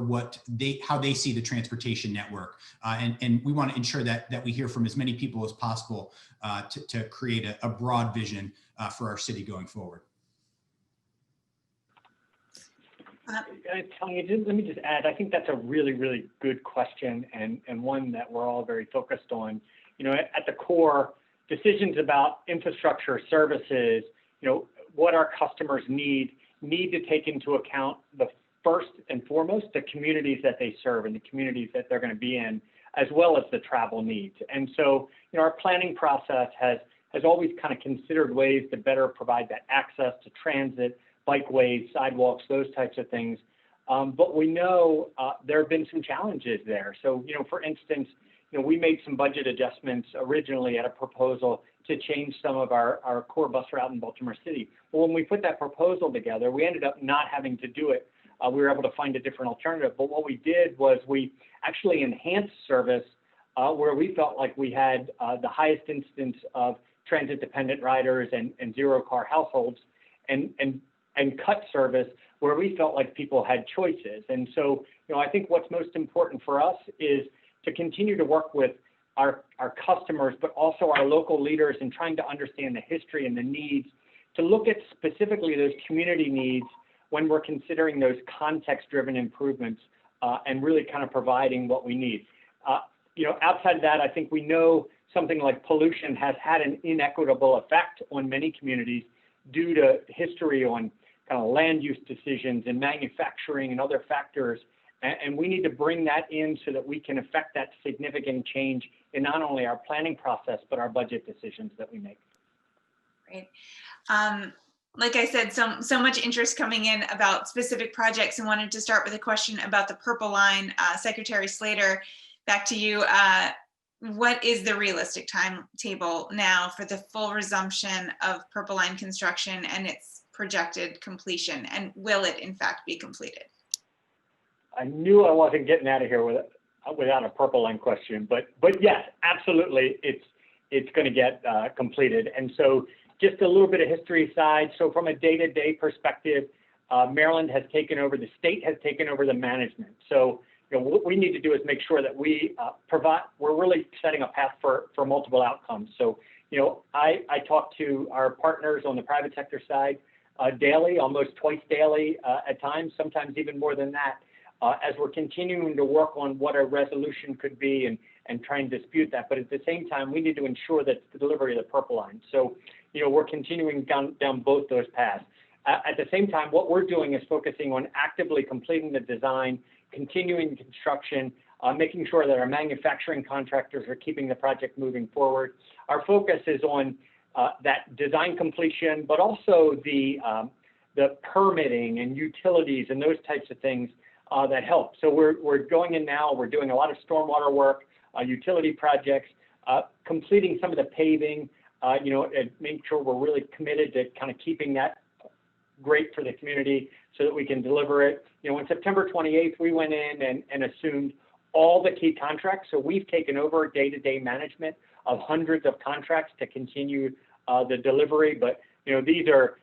S5: how they see the transportation network. And we want to ensure that we hear from as many people as possible to create a broad vision for our city going forward.
S7: Tanya, let me just add, I think that's a really, really good question, and one that we're all very focused on. At the core, decisions about infrastructure services, what our customers need to take into account the first and foremost, the communities that they serve and the communities that they're going to be in, as well as the travel needs. And so, our planning process has always kind of considered ways to better provide that access to transit, bikeways, sidewalks, those types of things. But we know there have been some challenges there. So, for instance, we made some budget adjustments originally at a proposal to change some of our core bus route in Baltimore City. Well, when we put that proposal together, we ended up not having to do it. We were able to find a different alternative. But what we did was we actually enhanced service where we felt like we had the highest instance of transit-dependent riders and zero-car households, and cut service where we felt like people had choices. And so, I think what's most important for us is to continue to work with our customers, but also our local leaders in trying to understand the history and the needs, to look at specifically those community needs when we're considering those context-driven improvements and really kind of providing what we need. Outside of that, I think we know something like pollution has had an inequitable effect on many communities due to history on kind of land use decisions and manufacturing and other factors. And we need to bring that in so that we can affect that significant change in not only our planning process, but our budget decisions that we make.
S4: Great. Like I said, so much interest coming in about specific projects, and wanted to start with a question about the Purple Line. Secretary Slater, back to you. What is the realistic timetable now for the full resumption of Purple Line construction and its projected completion? And will it in fact be completed?
S7: I knew I wasn't getting out of here without a Purple Line question, but yes, absolutely, it's going to get completed. And so, just a little bit of history aside, so from a day-to-day perspective, Maryland has taken over, the state has taken over the management. So, what we need to do is make sure that we're really setting a path for multiple outcomes. So, I talk to our partners on the private sector side daily, almost twice daily at times, sometimes even more than that, as we're continuing to work on what a resolution could be and try and dispute that. But at the same time, we need to ensure that the delivery of the Purple Line. So, we're continuing down both those paths. At the same time, what we're doing is focusing on actively completing the design, continuing construction, making sure that our manufacturing contractors are keeping the project moving forward. Our focus is on that design completion, but also the permitting and utilities and those types of things that help. So we're going in now, we're doing a lot of stormwater work, utility projects, completing some of the paving, and make sure we're really committed to kind of keeping that great for the community so that we can deliver it. On September 28th, we went in and assumed all the key contracts. So we've taken over day-to-day management of hundreds of contracts to continue the delivery. But, these are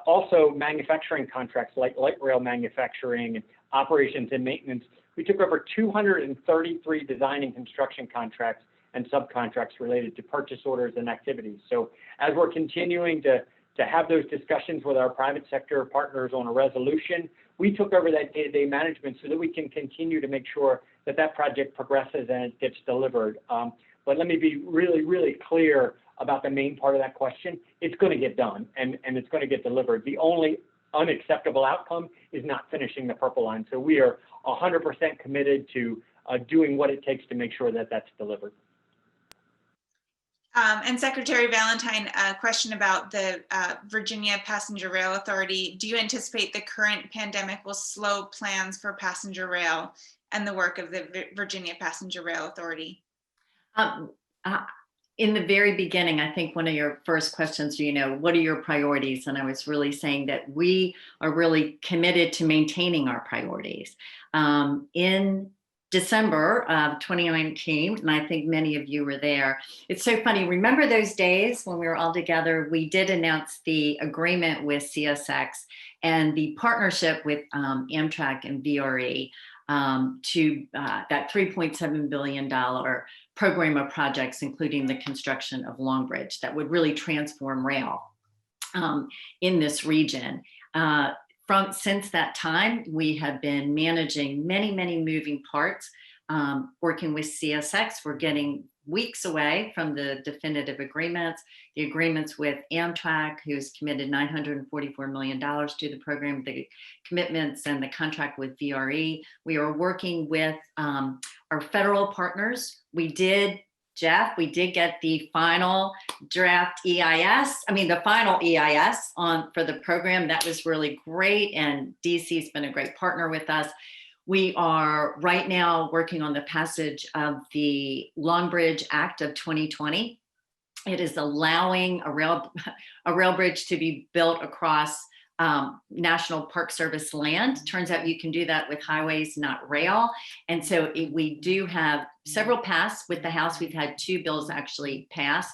S7: also manufacturing contracts like light rail manufacturing and operations and maintenance. We took over 233 design and construction contracts and subcontracts related to purchase orders and activities. So as we're continuing to have those discussions with our private sector partners on a resolution, we took over that day-to-day management so that we can continue to make sure that that project progresses and it gets delivered. But let me be really, really clear about the main part of that question. It's going to get done and it's going to get delivered. The only unacceptable outcome is not finishing the Purple Line. So we are 100% committed to doing what it takes to make sure that that's delivered.
S4: And Secretary Valentine, a question about the Virginia Passenger Rail Authority. Do you anticipate the current pandemic will slow plans for passenger rail and the work of the Virginia Passenger Rail Authority?
S6: In the very beginning, I think one of your first questions, what are your priorities? And I was really saying that we are really committed to maintaining our priorities. In December of 2019, and I think many of you were there. It's so funny. Remember those days when we were all together? We did announce the agreement with CSX and the partnership with Amtrak and VRE to that $3.7 billion program of projects, including the construction of Long Bridge that would really transform rail in this region. Since that time, we have been managing many, many moving parts, working with CSX. We're getting weeks away from the definitive agreements, the agreements with Amtrak, who's committed $944 million to the program, the commitments and the contract with VRE. We are working with our federal partners. Jeff, we did get the final draft the final EIS for the program. That was really great. And DC's been a great partner with us. We are right now working on the passage of the Long Bridge Act of 2020. It is allowing a rail bridge to be built across National Park Service land. Turns out you can do that with highways, not rail. And so we do have several passed with the House. We've had 2 bills actually pass.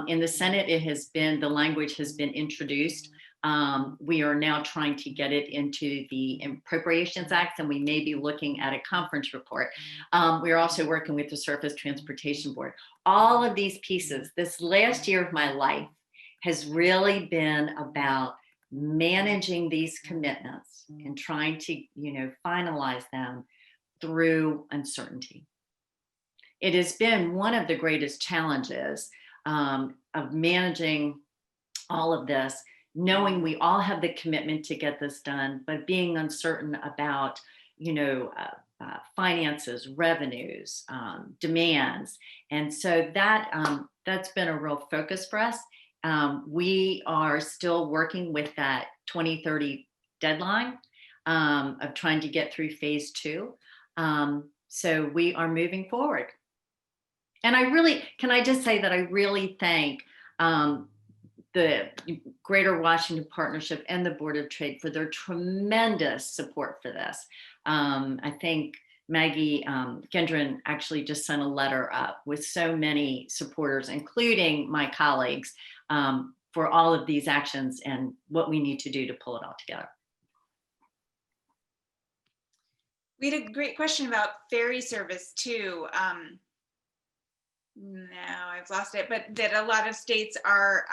S6: In the Senate, the language has been introduced. We are now trying to get it into the Appropriations Act, and we may be looking at a conference report. We are also working with the Surface Transportation Board. All of these pieces, this last year of my life has really been about managing these commitments and trying to, finalize them through uncertainty. It has been one of the greatest challenges of managing all of this, knowing we all have the commitment to get this done, but being uncertain about, finances, revenues, demands. And so that's been a real focus for us. We are still working with that 2030 deadline of trying to get through phase 2. So we are moving forward. And can I just say that I really thank the Greater Washington Partnership and the Board of Trade for their tremendous support for this. I think Maggie Gendron actually just sent a letter up with so many supporters, including my colleagues, for all of these actions and what we need to do to pull it all together.
S4: We had a great question about ferry service too. Now I've lost it, but that a lot of states are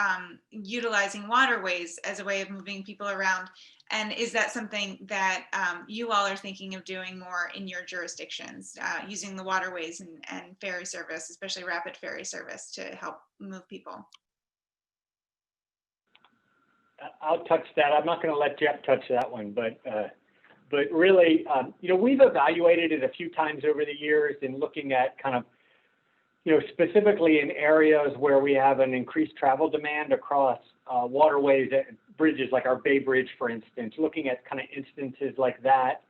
S4: utilizing waterways as a way of moving people around. And is that something that you all are thinking of doing more in your jurisdictions, using the waterways and ferry service, especially rapid ferry service, to help move people?
S7: I'll touch that. I'm not going to let Jeff touch that one, but really, we've evaluated it a few times over the years in looking at kind of, specifically in areas where we have an increased travel demand across waterways, bridges like our Bay Bridge, for instance, looking at kind of instances like that,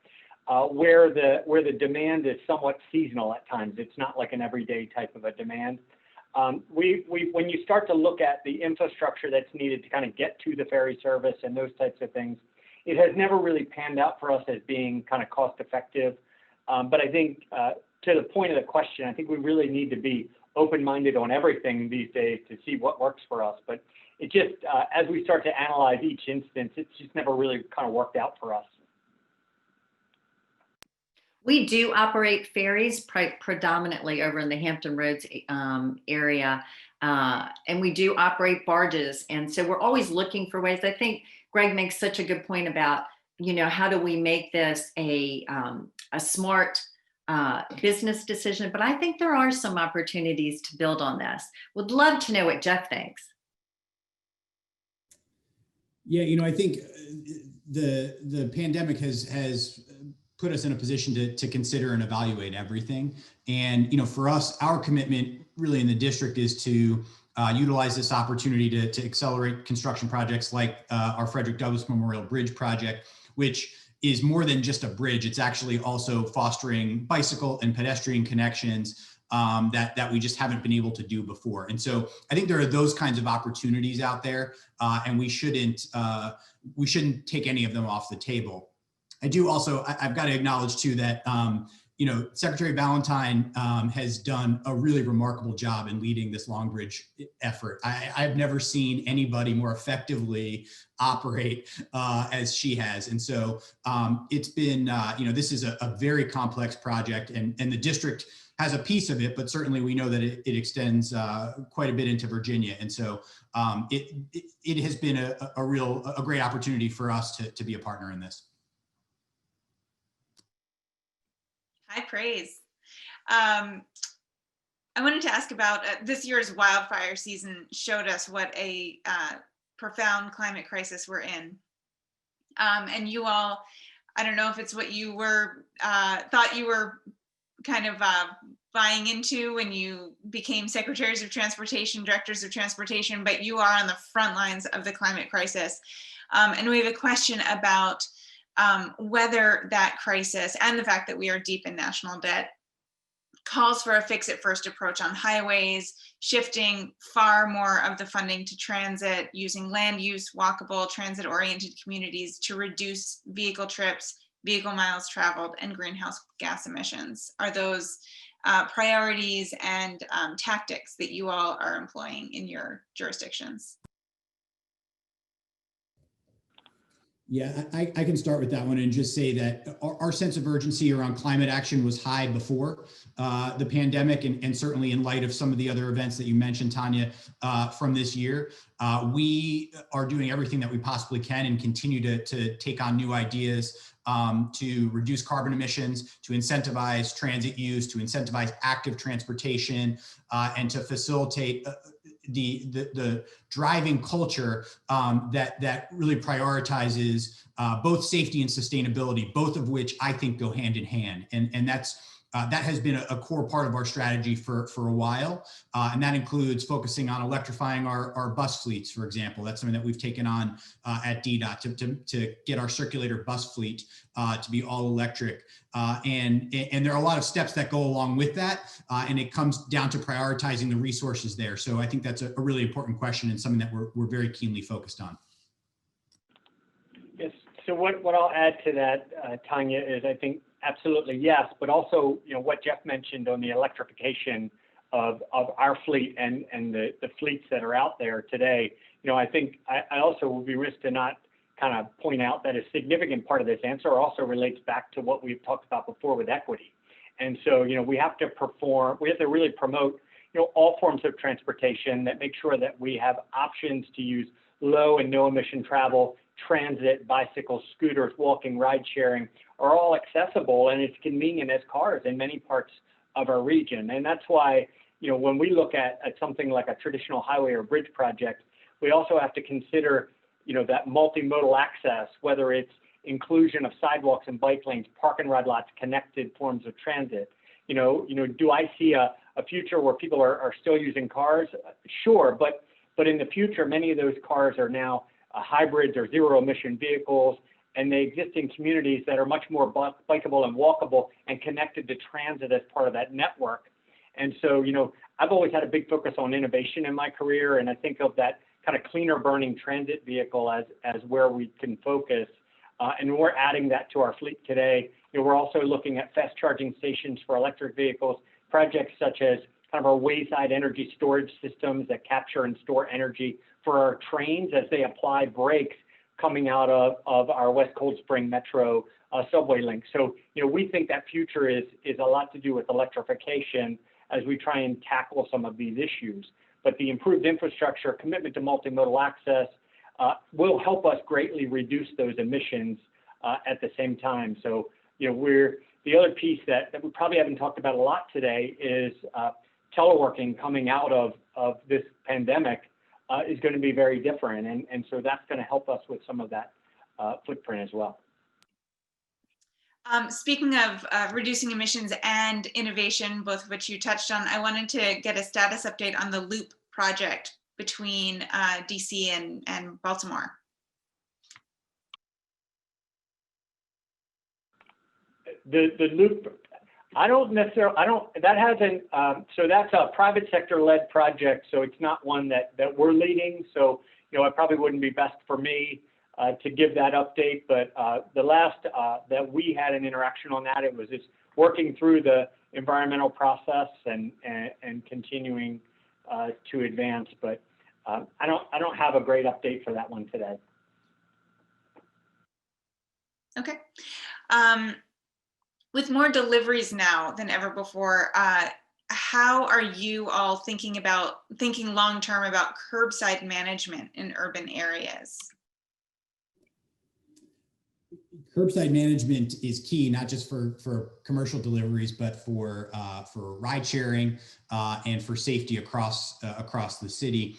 S7: where the demand is somewhat seasonal at times. It's not like an everyday type of a demand. When you start to look at the infrastructure that's needed to kind of get to the ferry service and those types of things, it has never really panned out for us as being kind of cost effective. But I think to the point of the question, I think we really need to be open-minded on everything these days to see what works for us. But it just, as we start to analyze each instance, it's just never really kind of worked out for us.
S6: We do operate ferries predominantly over in the Hampton Roads area, and we do operate barges. And so we're always looking for ways. I think Greg makes such a good point about, how do we make this a smart business decision? But I think there are some opportunities to build on this. Would love to know what Jeff thinks.
S5: Yeah, I think the pandemic has put us in a position to consider and evaluate everything. And, for us, our commitment really in the district is to utilize this opportunity to accelerate construction projects like our Frederick Douglass Memorial Bridge project, which is more than just a bridge. It's actually also fostering bicycle and pedestrian connections that we just haven't been able to do before. And so I think there are those kinds of opportunities out there, and we shouldn't take any of them off the table. I've got to acknowledge too that Secretary Valentine has done a really remarkable job in leading this Long Bridge effort. I've never seen anybody more effectively operate as she has. And so it's been, this is a very complex project, and the district has a piece of it, but certainly we know that it extends quite a bit into Virginia. And so it has been a great opportunity for us to be a partner in this.
S4: High praise. I wanted to ask about this year's wildfire season showed us what a profound climate crisis we're in. And you all, I don't know if it's what you were thought you were kind of buying into when you became secretaries of transportation, directors of transportation, but you are on the front lines of the climate crisis. And we have a question about whether that crisis and the fact that we are deep in national debt calls for a fix-it-first approach on highways, shifting far more of the funding to transit, using land use, walkable, transit-oriented communities to reduce vehicle trips, vehicle miles traveled, and greenhouse gas emissions. Are those priorities and tactics that you all are employing in your jurisdictions?
S5: Yeah, I can start with that one and just say that our sense of urgency around climate action was high before the pandemic, and certainly in light of some of the other events that you mentioned, Tanya, from this year. We are doing everything that we possibly can and continue to take on new ideas to reduce carbon emissions, to incentivize transit use, to incentivize active transportation, and to facilitate the driving culture that really prioritizes both safety and sustainability, both of which I think go hand in hand. And that has been a core part of our strategy for a while. And that includes focusing on electrifying our bus fleets, for example. That's something that we've taken on at DDOT to get our circulator bus fleet to be all electric. And there are a lot of steps that go along with that. And it comes down to prioritizing the resources there. So I think that's a really important question and something that we're very keenly focused on.
S7: Yes. So what I'll add to that, Tanya, is I think absolutely yes, but also what Jeff mentioned on the electrification of our fleet and the fleets that are out there today. I think I also will be remiss to not kind of point out that a significant part of this answer also relates back to what we've talked about before with equity. And so we have to really promote all forms of transportation that make sure that we have options to use low and no emission travel. Transit, bicycles, scooters, walking, ride sharing are all accessible and it's convenient as cars in many parts of our region. And that's why, when we look at something like a traditional highway or bridge project, we also have to consider, that multimodal access, whether it's inclusion of sidewalks and bike lanes, park and ride lots, connected forms of transit. Do I see a future where people are still using cars? Sure, but in the future, many of those cars are now hybrids or zero emission vehicles, and they exist in communities that are much more bikeable and walkable and connected to transit as part of that network. And so, I've always had a big focus on innovation in my career, and I think of that kind of cleaner burning transit vehicle as where we can focus. And we're adding that to our fleet today. We're also looking at fast charging stations for electric vehicles, projects such as kind of our wayside energy storage systems that capture and store energy for our trains as they apply brakes coming out of our West Cold Spring Metro subway link. So, we think that future is a lot to do with electrification as we try and tackle some of these issues. But the improved infrastructure, commitment to multimodal access will help us greatly reduce those emissions at the same time. So, the other piece that we probably haven't talked about a lot today is teleworking coming out of this pandemic is going to be very different. And so that's going to help us with some of that footprint as well.
S4: Speaking of reducing emissions and innovation, both of which you touched on, I wanted to get a status update on the Loop project between DC and Baltimore.
S7: The Loop, so that's a private sector led project, so it's not one that we're leading. So, it probably wouldn't be best for me to give that update, but the last that we had an interaction on that, it was this working through the environmental process and continuing to advance. But I don't have a great update for that one today.
S4: Okay. With more deliveries now than ever before, how are you all thinking long-term about curbside management in urban areas?
S5: Curbside management is key, not just for commercial deliveries, but for ride sharing and for safety across the city.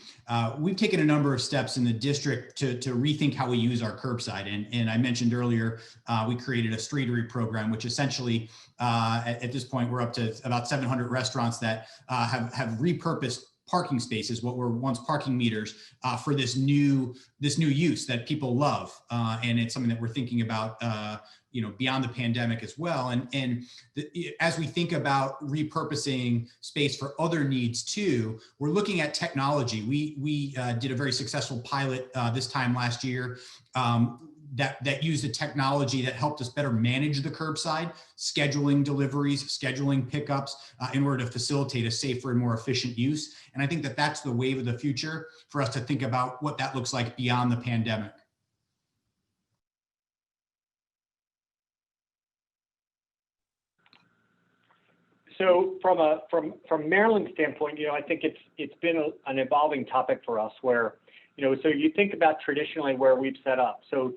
S5: We've taken a number of steps in the district to rethink how we use our curbside. And I mentioned earlier, we created a streetery program, which essentially at this point, we're up to about 700 restaurants that have repurposed parking spaces, what were once parking meters, for this new use that people love, and it's something that we're thinking about, beyond the pandemic as well. And as we think about repurposing space for other needs too, we're looking at technology. We did a very successful pilot this time last year. That used a technology that helped us better manage the curbside, scheduling deliveries, scheduling pickups in order to facilitate a safer and more efficient use. And I think that that's the wave of the future for us to think about what that looks like beyond the pandemic.
S7: So from Maryland's standpoint, I think it's been an evolving topic for us where, so you think about traditionally where we've set up. So,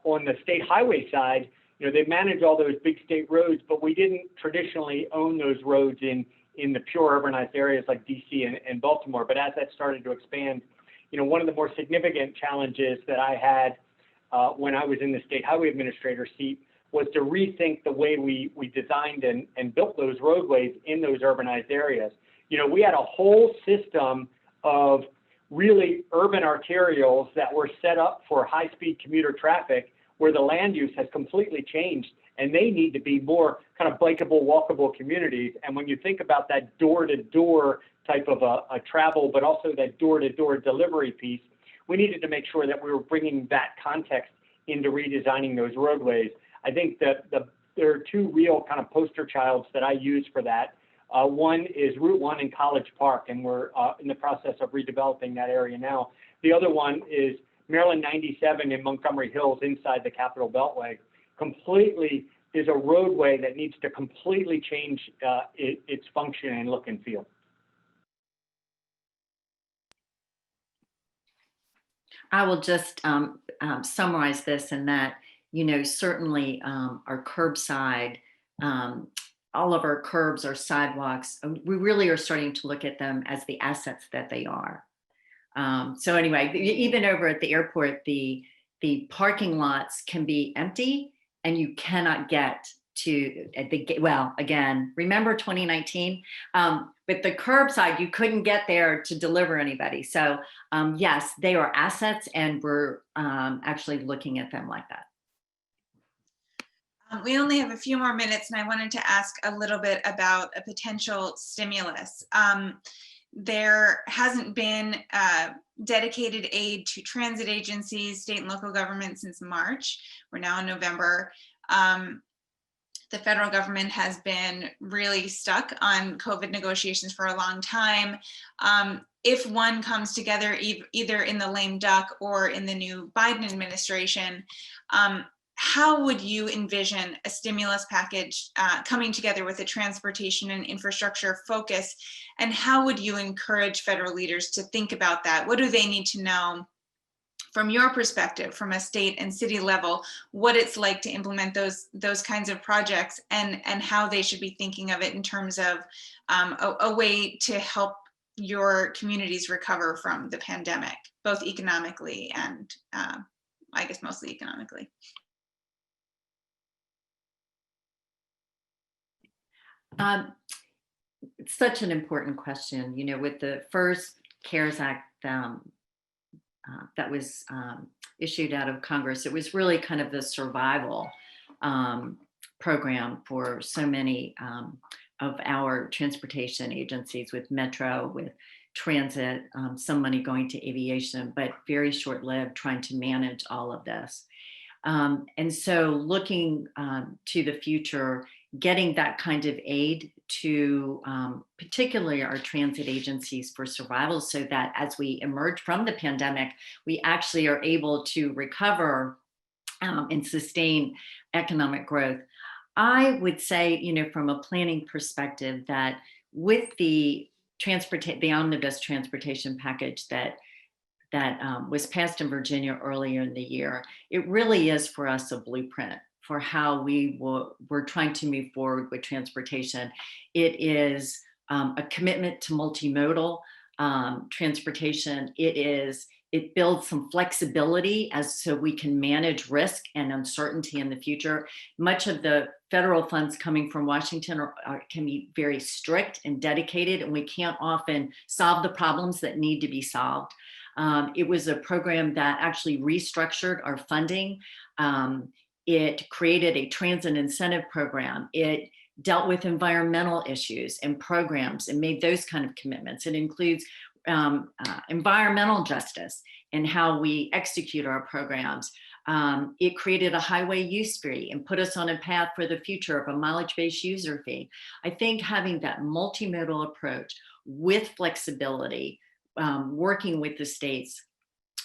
S7: on the state highway side, they manage all those big state roads, but we didn't traditionally own those roads in the pure urbanized areas like DC and Baltimore. But as that started to expand, one of the more significant challenges that I had when I was in the state highway administrator seat was to rethink the way we designed and built those roadways in those urbanized areas. We had a whole system of really urban arterials that were set up for high-speed commuter traffic where the land use has completely changed, and they need to be more kind of bikeable, walkable communities. And when you think about that door-to-door type of a travel, but also that door-to-door delivery piece, we needed to make sure that we were bringing that context into redesigning those roadways. I think that there are two real kind of poster childs that I use for that. One is Route 1 in College Park, and we're in the process of redeveloping that area now. The other one is Maryland 97 in Montgomery Hills inside the Capitol Beltway. Completely is a roadway that needs to completely change its function and look and feel.
S6: I will just summarize this in that, certainly our curbside, all of our curbs, our sidewalks, we really are starting to look at them as the assets that they are. So anyway, even over at the airport, the parking lots can be empty and you cannot get to well, again, remember 2019? But the curbside, you couldn't get there to deliver anybody. So yes, they are assets and we're actually looking at them like that.
S4: We only have a few more minutes, and I wanted to ask a little bit about a potential stimulus. There hasn't been dedicated aid to transit agencies, state and local government since March. We're now in November. The federal government has been really stuck on COVID negotiations for a long time. If one comes together either in the lame duck or in the new Biden administration, how would you envision a stimulus package coming together with a transportation and infrastructure focus? And how would you encourage federal leaders to think about that? What do they need to know from your perspective, from a state and city level, what it's like to implement those kinds of projects and how they should be thinking of it in terms of a way to help your communities recover from the pandemic, both economically and I guess mostly economically?
S6: It's such an important question. With the first CARES Act that was issued out of Congress, it was really kind of the survival program for so many of our transportation agencies, with Metro, with transit, some money going to aviation, but very short-lived, trying to manage all of this. And so looking to the future getting that kind of aid to particularly our transit agencies for survival, so that as we emerge from the pandemic, we actually are able to recover and sustain economic growth. I would say, you know, from a planning perspective, that with the omnibus transportation package that was passed in Virginia earlier in the year, it really is for us a blueprint for how we're trying to move forward with transportation. It is a commitment to multimodal transportation. It builds some flexibility so we can manage risk and uncertainty in the future. Much of the federal funds coming from Washington can be very strict and dedicated, and we can't often solve the problems that need to be solved. It was a program that actually restructured our funding. It created a transit incentive program. It dealt with environmental issues and programs and made those kind of commitments. It includes environmental justice and how we execute our programs. It created a highway use fee and put us on a path for the future of a mileage-based user fee. I think having that multimodal approach with flexibility, working with the states,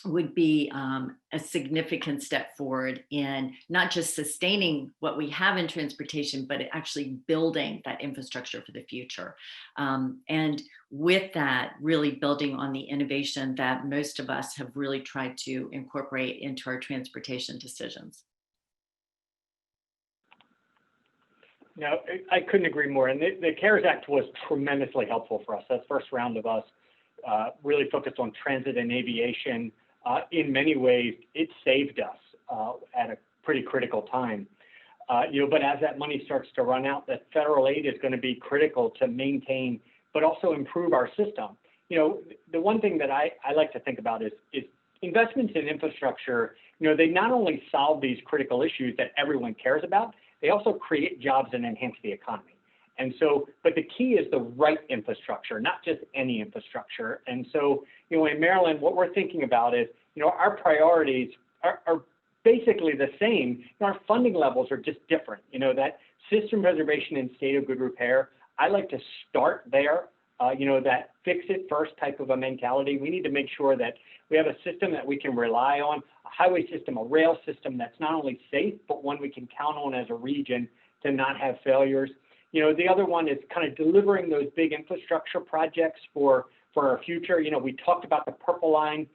S6: would be a significant step forward in not just sustaining what we have in transportation, but actually building that infrastructure for the future. And with that, really building on the innovation that most of us have really tried to incorporate into our transportation decisions.
S7: No, I couldn't agree more. And the CARES Act was tremendously helpful for us. That first round of us really focused on transit and aviation. In many ways, it saved us at a pretty critical time. But as that money starts to run out, that federal aid is going to be critical to maintain, but also improve our system. The one thing that I like to think about is investments in infrastructure. They not only solve these critical issues that everyone cares about, they also create jobs and enhance the economy. And so, but the key is the right infrastructure, not just any infrastructure. And so, in Maryland, what we're thinking about is, our priorities are basically the same. Our funding levels are just different. That system preservation and state of good repair, I like to start there, that fix it first type of a mentality. We need to make sure that we have a system that we can rely on, a highway system, a rail system that's not only safe, but one we can count on as a region to not have failures. The other one is kind of delivering those big infrastructure projects for our future. We talked about the Purple Line.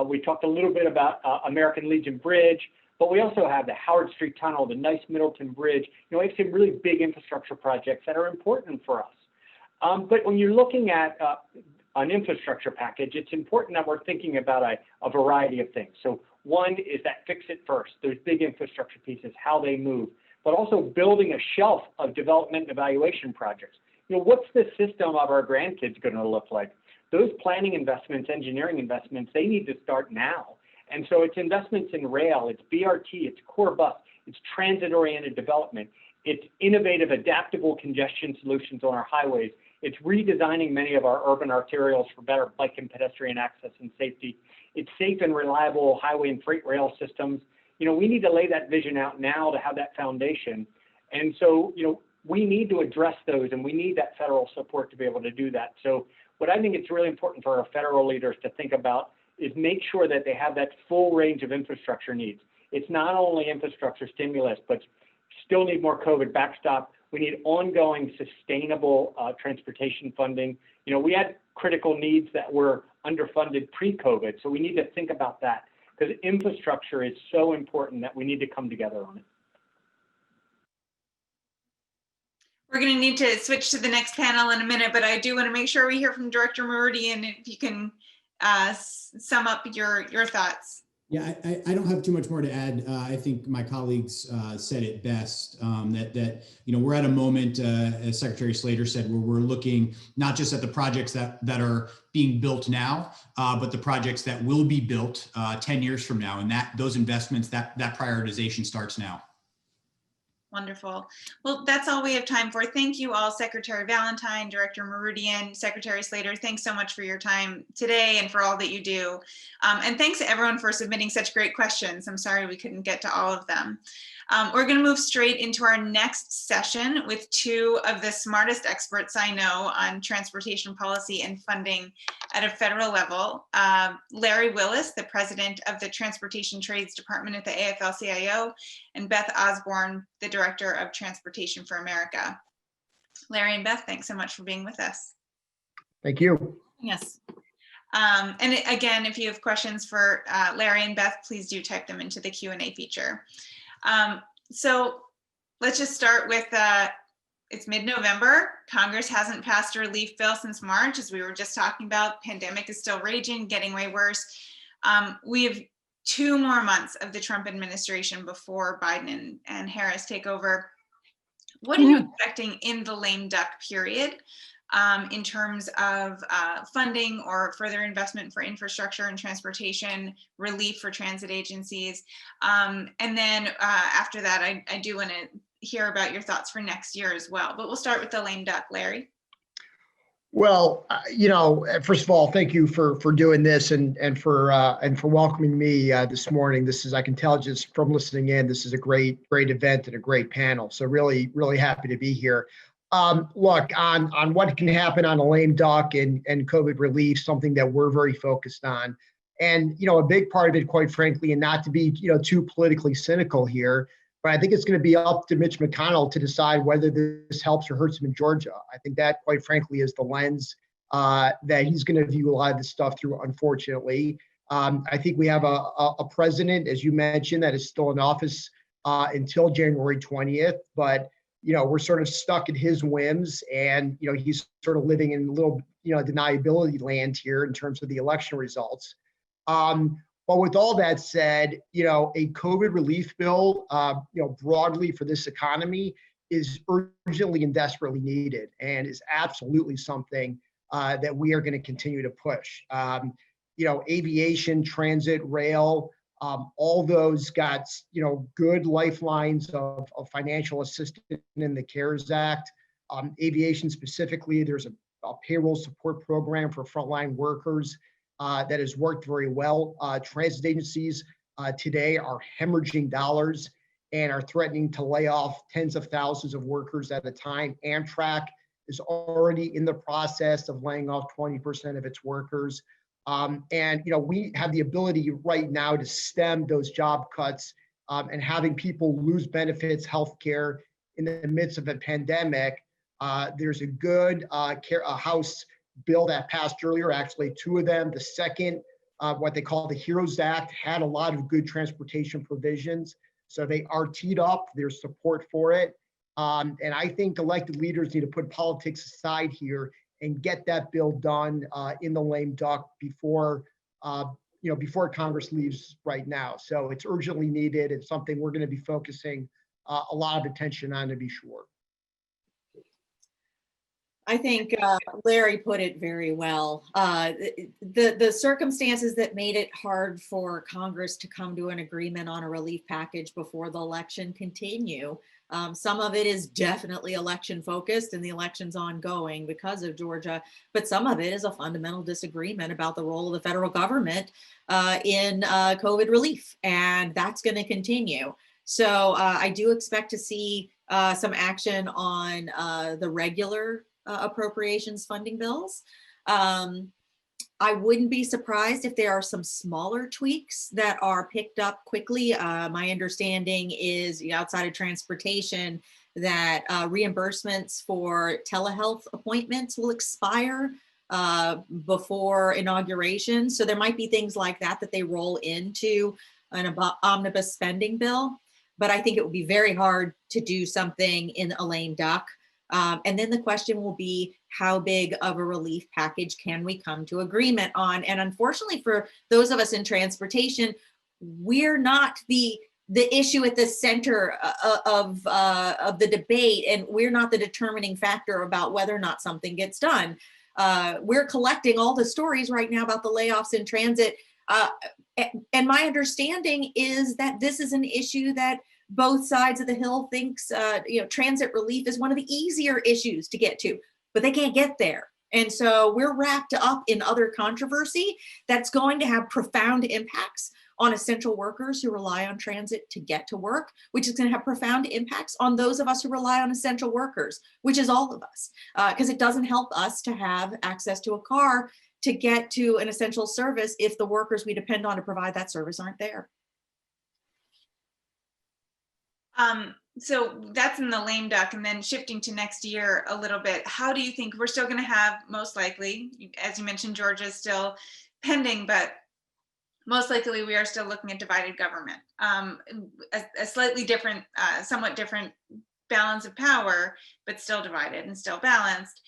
S7: We talked a little bit about American Legion Bridge, but we also have the Howard Street Tunnel, the nice Middleton Bridge. We have some really big infrastructure projects that are important for us. But when you're looking at an infrastructure package, it's important that we're thinking about a variety of things. So one is that fix it first, those big infrastructure pieces, how they move, but also building a shelf of development and evaluation projects. What's the system of our grandkids going to look like? Those planning investments, engineering investments, they need to start now. And so it's investments in rail, it's BRT, it's core bus, it's transit-oriented development, it's innovative, adaptable congestion solutions on our highways, it's redesigning many of our urban arterials for better bike and pedestrian access and safety, it's safe and reliable highway and freight rail systems. We need to lay that vision out now to have that foundation. And so, we need to address those, and we need that federal support to be able to do that. So what I think it's really important for our federal leaders to think about is make sure that they have that full range of infrastructure needs. It's not only infrastructure stimulus, but still need more COVID backstop. We need ongoing sustainable transportation funding. We had critical needs that were underfunded pre-COVID, so we need to think about that, because infrastructure is so important that we need to come together on it.
S4: We're going to need to switch to the next panel in a minute, but I do want to make sure we hear from Director Marootian, if you can sum up your thoughts.
S5: Yeah, I don't have too much more to add. I think my colleagues said it best, that we're at a moment, as Secretary Slater said, where we're looking not just at the projects that are being built now, but the projects that will be built 10 years from now. And those investments, that prioritization starts now.
S4: Wonderful. Well, that's all we have time for. Thank you all, Secretary Valentine, Director Marootian, Secretary Slater. Thanks so much for your time today and for all that you do. And thanks to everyone for submitting such great questions. I'm sorry we couldn't get to all of them. We're going to move straight into our next session with two of the smartest experts I know on transportation policy and funding at a federal level. Larry Willis, the president of the Transportation Trades Department at the AFL-CIO, and Beth Osborne, the director of Transportation for America. Larry and Beth, thanks so much for being with us.
S8: Thank you.
S4: Yes. And again, if you have questions for Larry and Beth, please do type them into the Q&A feature. So let's just start with, it's mid-November. Congress hasn't passed a relief bill since March, as we were just talking about. Pandemic is still raging, getting way worse. We have 2 more months of the Trump administration before Biden and Harris take over. What are you expecting in the lame duck period in terms of funding or further investment for infrastructure and transportation, relief for transit agencies? And then after that, I do want to hear about your thoughts for next year as well. But we'll start with the lame duck, Larry.
S8: Well, first of all, thank you for doing this and for welcoming me this morning. This is, I can tell just from listening in, this is a great event and a great panel. So really happy to be here. Look, on what can happen on a lame duck and COVID relief, something that we're very focused on. And, a big part of it, quite frankly, and not to be, too politically cynical here, but I think it's going to be up to Mitch McConnell to decide whether this helps or hurts him in Georgia. I think that, quite frankly, is the lens that he's going to view a lot of this stuff through, unfortunately. I think we have a president, as you mentioned, that is still in office until January 20th, but we're sort of stuck at his whims, and he's sort of living in a little deniability land here in terms of the election results. But with all that said, a COVID relief bill, broadly for this economy is urgently and desperately needed, and is absolutely something that we are going to continue to push. Aviation, transit, rail, all those got, good lifelines of financial assistance in the CARES Act. Aviation specifically, there's a payroll support program for frontline workers that has worked very well. Transit agencies today are hemorrhaging dollars and are threatening to lay off tens of thousands of workers at a time. Amtrak is already in the process of laying off 20% of its workers. And we have the ability right now to stem those job cuts and having people lose benefits, healthcare in the midst of a pandemic. There's a good House bill that passed earlier, actually 2 of them. The second, what they call the HEROES Act, had a lot of good transportation provisions. So they are teed up, there's support for it. And I think elected leaders need to put politics aside here and get that bill done in the lame duck before Congress leaves right now. So it's urgently needed. It's something we're going to be focusing a lot of attention on, to be sure.
S9: I think Larry put it very well. The circumstances that made it hard for Congress to come to an agreement on a relief package before the election continue. Some of it is definitely election focused and the election's ongoing because of Georgia, but some of it is a fundamental disagreement about the role of the federal government in COVID relief, and that's going to continue. So I do expect to see some action on the regular appropriations funding bills. I wouldn't be surprised if there are some smaller tweaks that are picked up quickly. My understanding is, outside of transportation, that reimbursements for telehealth appointments will expire before inauguration. So there might be things like that that they roll into an omnibus spending bill. But I think it would be very hard to do something in a lame duck. And then the question will be, how big of a relief package can we come to agreement on? And unfortunately for those of us in transportation, we're not the issue at the center of the debate, and we're not the determining factor about whether or not something gets done. We're collecting all the stories right now about the layoffs in transit. And my understanding is that this is an issue that both sides of the Hill thinks, transit relief is one of the easier issues to get to, but they can't get there. And so we're wrapped up in other controversy that's going to have profound impacts on essential workers who rely on transit to get to work, which is going to have profound impacts on those of us who rely on essential workers, which is all of us, because it doesn't help us to have access to a car to get to an essential service if the workers we depend on to provide that service aren't there.
S4: So that's in the lame duck, and then shifting to next year a little bit, how do you think we're still going to have, most likely, as you mentioned, Georgia's still pending, but most likely we are still looking at divided government, a slightly different, somewhat different balance of power, but still divided and still balanced.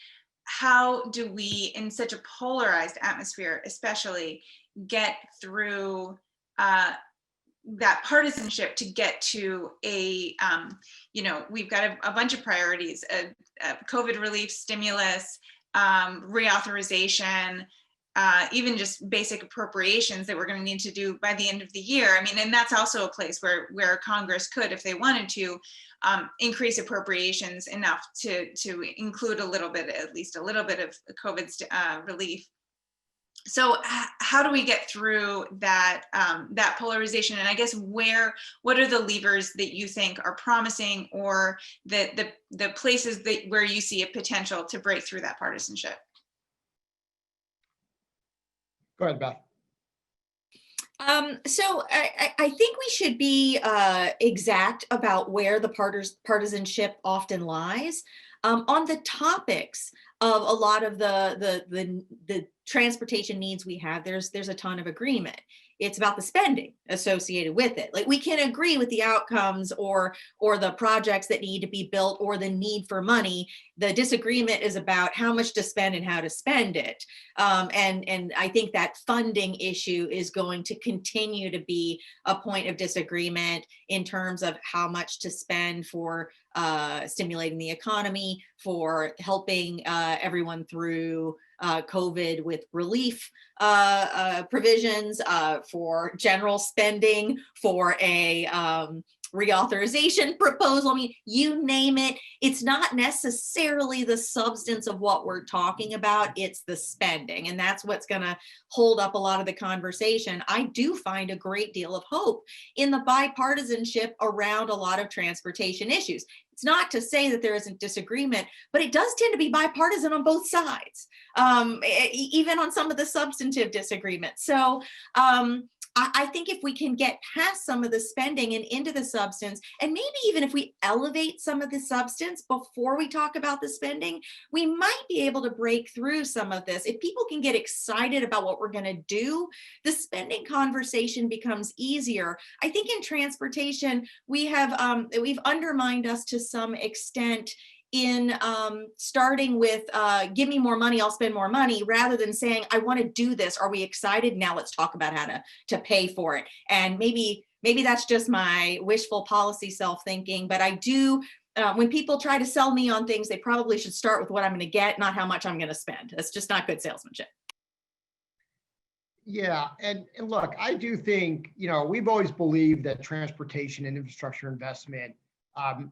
S4: How do we, in such a polarized atmosphere, especially, get through that partisanship to get to a, we've got a bunch of priorities, COVID relief, stimulus, reauthorization, even just basic appropriations that we're going to need to do by the end of the year. I mean, and that's also a place where Congress could, if they wanted to, increase appropriations enough to include a little bit, at least a little bit of COVID relief. So how do we get through that that polarization? And I guess what are the levers that you think are promising, or the places where you see a potential to break through that partisanship?
S8: Go ahead, Beth.
S9: So I think we should be exact about where the partisanship often lies. On the topics of a lot of the transportation needs we have, there's a ton of agreement. It's about the spending associated with it. Like, we can agree with the outcomes or the projects that need to be built or the need for money. The disagreement is about how much to spend and how to spend it. And I think that funding issue is going to continue to be a point of disagreement in terms of how much to spend for stimulating the economy, for helping everyone through COVID with relief provisions, for general spending, for a reauthorization proposal. I mean, you name it. It's not necessarily the substance of what we're talking about, it's the spending. And that's what's going to hold up a lot of the conversation. I do find a great deal of hope in the bipartisanship around a lot of transportation issues. It's not to say that there isn't disagreement, but it does tend to be bipartisan on both sides, even on some of the substantive disagreements. So I think if we can get past some of the spending and into the substance, and maybe even if we elevate some of the substance before we talk about the spending, we might be able to break through some of this. If people can get excited about what we're going to do, the spending conversation becomes easier. I think in transportation, we've undermined us to some extent in starting with give me more money, I'll spend more money, rather than saying, I want to do this. Are we excited? Now let's talk about how to pay for it. And maybe that's just my wishful policy self-thinking, but I do, when people try to sell me on things, they probably should start with what I'm going to get, not how much I'm going to spend. That's just not good salesmanship.
S8: Yeah, and look, I do think, we've always believed that transportation and infrastructure investment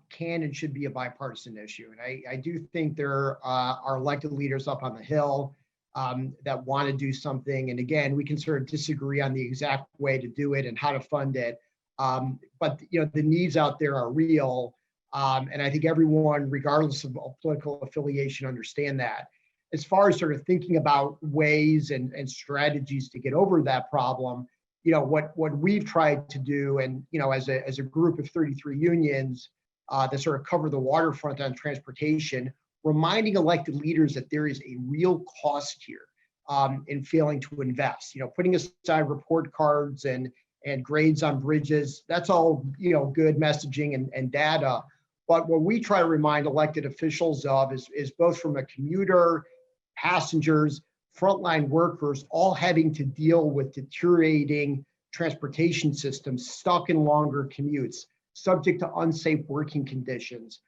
S8: can and should be a bipartisan issue. And I do think there are elected leaders up on the Hill that want to do something. And again, we can sort of disagree on the exact way to do it and how to fund it. But the needs out there are real. And I think everyone, regardless of political affiliation, understand that. As far as sort of thinking about ways and strategies to get over that problem, what we've tried to do, and as a group of 33 unions that sort of cover the waterfront on transportation, reminding elected leaders that there is a real cost here in failing to invest. Putting aside report cards and grades on bridges, that's all good messaging and data. But what we try to remind elected officials of is both from a commuter, passengers, frontline workers, all having to deal with deteriorating transportation systems, stuck in longer commutes, subject to unsafe working conditions,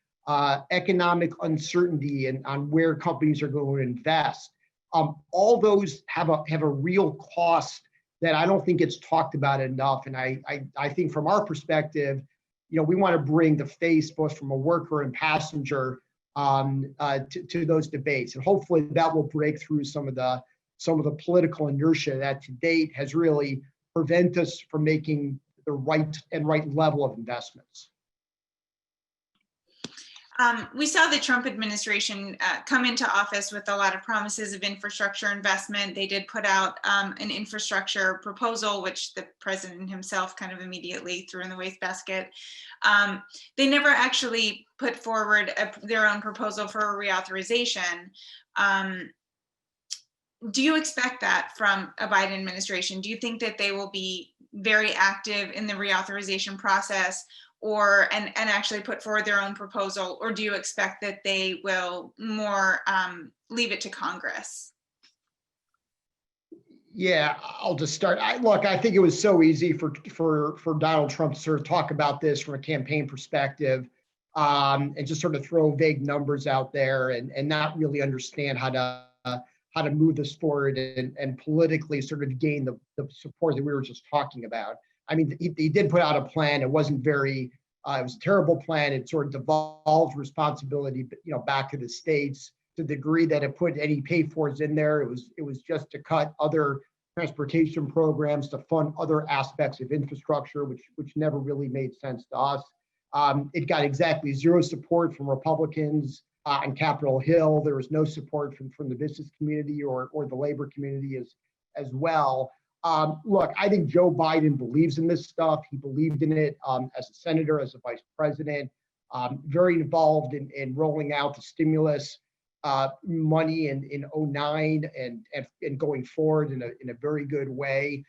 S8: economic uncertainty on where companies are going to invest. All those have a real cost that I don't think gets talked about enough. And I think from our perspective, we want to bring the face both from a worker and passenger to those debates, and hopefully that will break through some of the political inertia that to date has really prevent us from making the right level of investments.
S4: We saw the Trump administration come into office with a lot of promises of infrastructure investment. They did put out an infrastructure proposal, which the president himself kind of immediately threw in the wastebasket. They never actually put forward their own proposal for a reauthorization. Do you expect that from a Biden administration? Do you think that they will be very active in the reauthorization process, and actually put forward their own proposal, or do you expect that they will more leave it to Congress?
S8: Yeah, I'll just start. Look, I think it was so easy for Donald Trump to sort of talk about this from a campaign perspective, and just sort of throw vague numbers out there and not really understand how to move this forward and politically sort of gain the support that we were just talking about. I mean, he did put out a plan. It wasn't very, it was a terrible plan. It sort of devolved responsibility, back to the states to the degree that it put any pay-fors in there. It was just to cut other transportation programs, to fund other aspects of infrastructure, which never really made sense to us. It got exactly zero support from Republicans on Capitol Hill. There was no support from the business community or the labor community as well. Look, I think Joe Biden believes in this stuff. He believed in it as a senator, as a vice president, very involved in rolling out the stimulus money in 2009 and going forward in a very good way.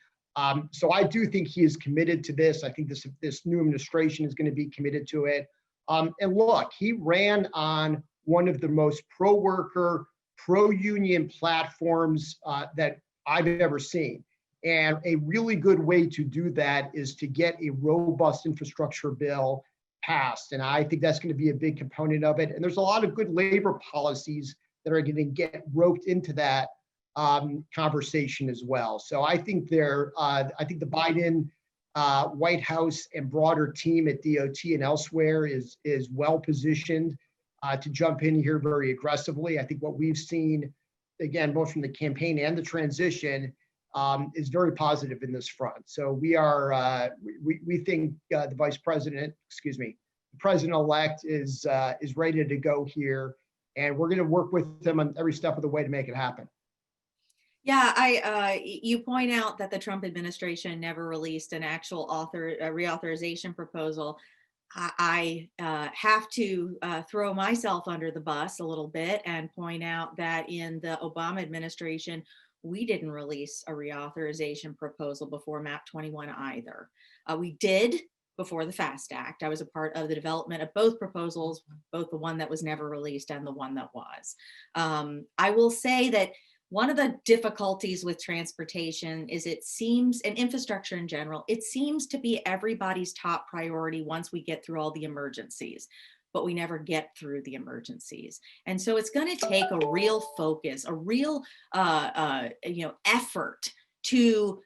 S8: So I do think he is committed to this. I think this new administration is going to be committed to it. And look, he ran on one of the most pro-worker, pro-union platforms that I've ever seen. And a really good way to do that is to get a robust infrastructure bill passed. And I think that's going to be a big component of it. And there's a lot of good labor policies that are going to get roped into that conversation as well. So I think I think the Biden White House and broader team at DOT and elsewhere is well positioned to jump in here very aggressively. I think what we've seen, again, both from the campaign and the transition, is very positive in this front. So we think the vice president, the president-elect is ready to go here, and we're going to work with them on every step of the way to make it happen.
S9: Yeah, you point out that the Trump administration never released an actual reauthorization proposal. I have to throw myself under the bus a little bit and point out that in the Obama administration, we didn't release a reauthorization proposal before MAP 21 either. We did before the FAST Act. I was a part of the development of both proposals, both the one that was never released and the one that was. I will say that one of the difficulties with transportation is it seems, and infrastructure in general, it seems to be everybody's top priority once we get through all the emergencies, but we never get through the emergencies. And so it's going to take a real focus, a real effort to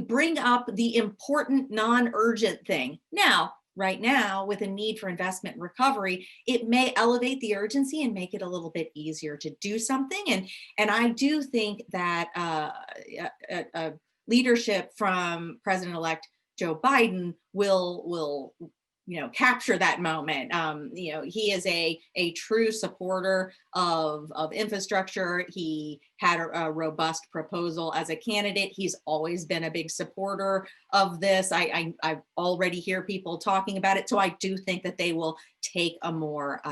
S9: bring up the important non-urgent thing. Now, right now, with a need for investment and recovery, it may elevate the urgency and make it a little bit easier to do something. And I do think that leadership from President-elect Joe Biden will capture that moment. He is a true supporter of infrastructure. He had a robust proposal as a candidate. He's always been a big supporter of this. I already hear people talking about it. So I do think that they will take a more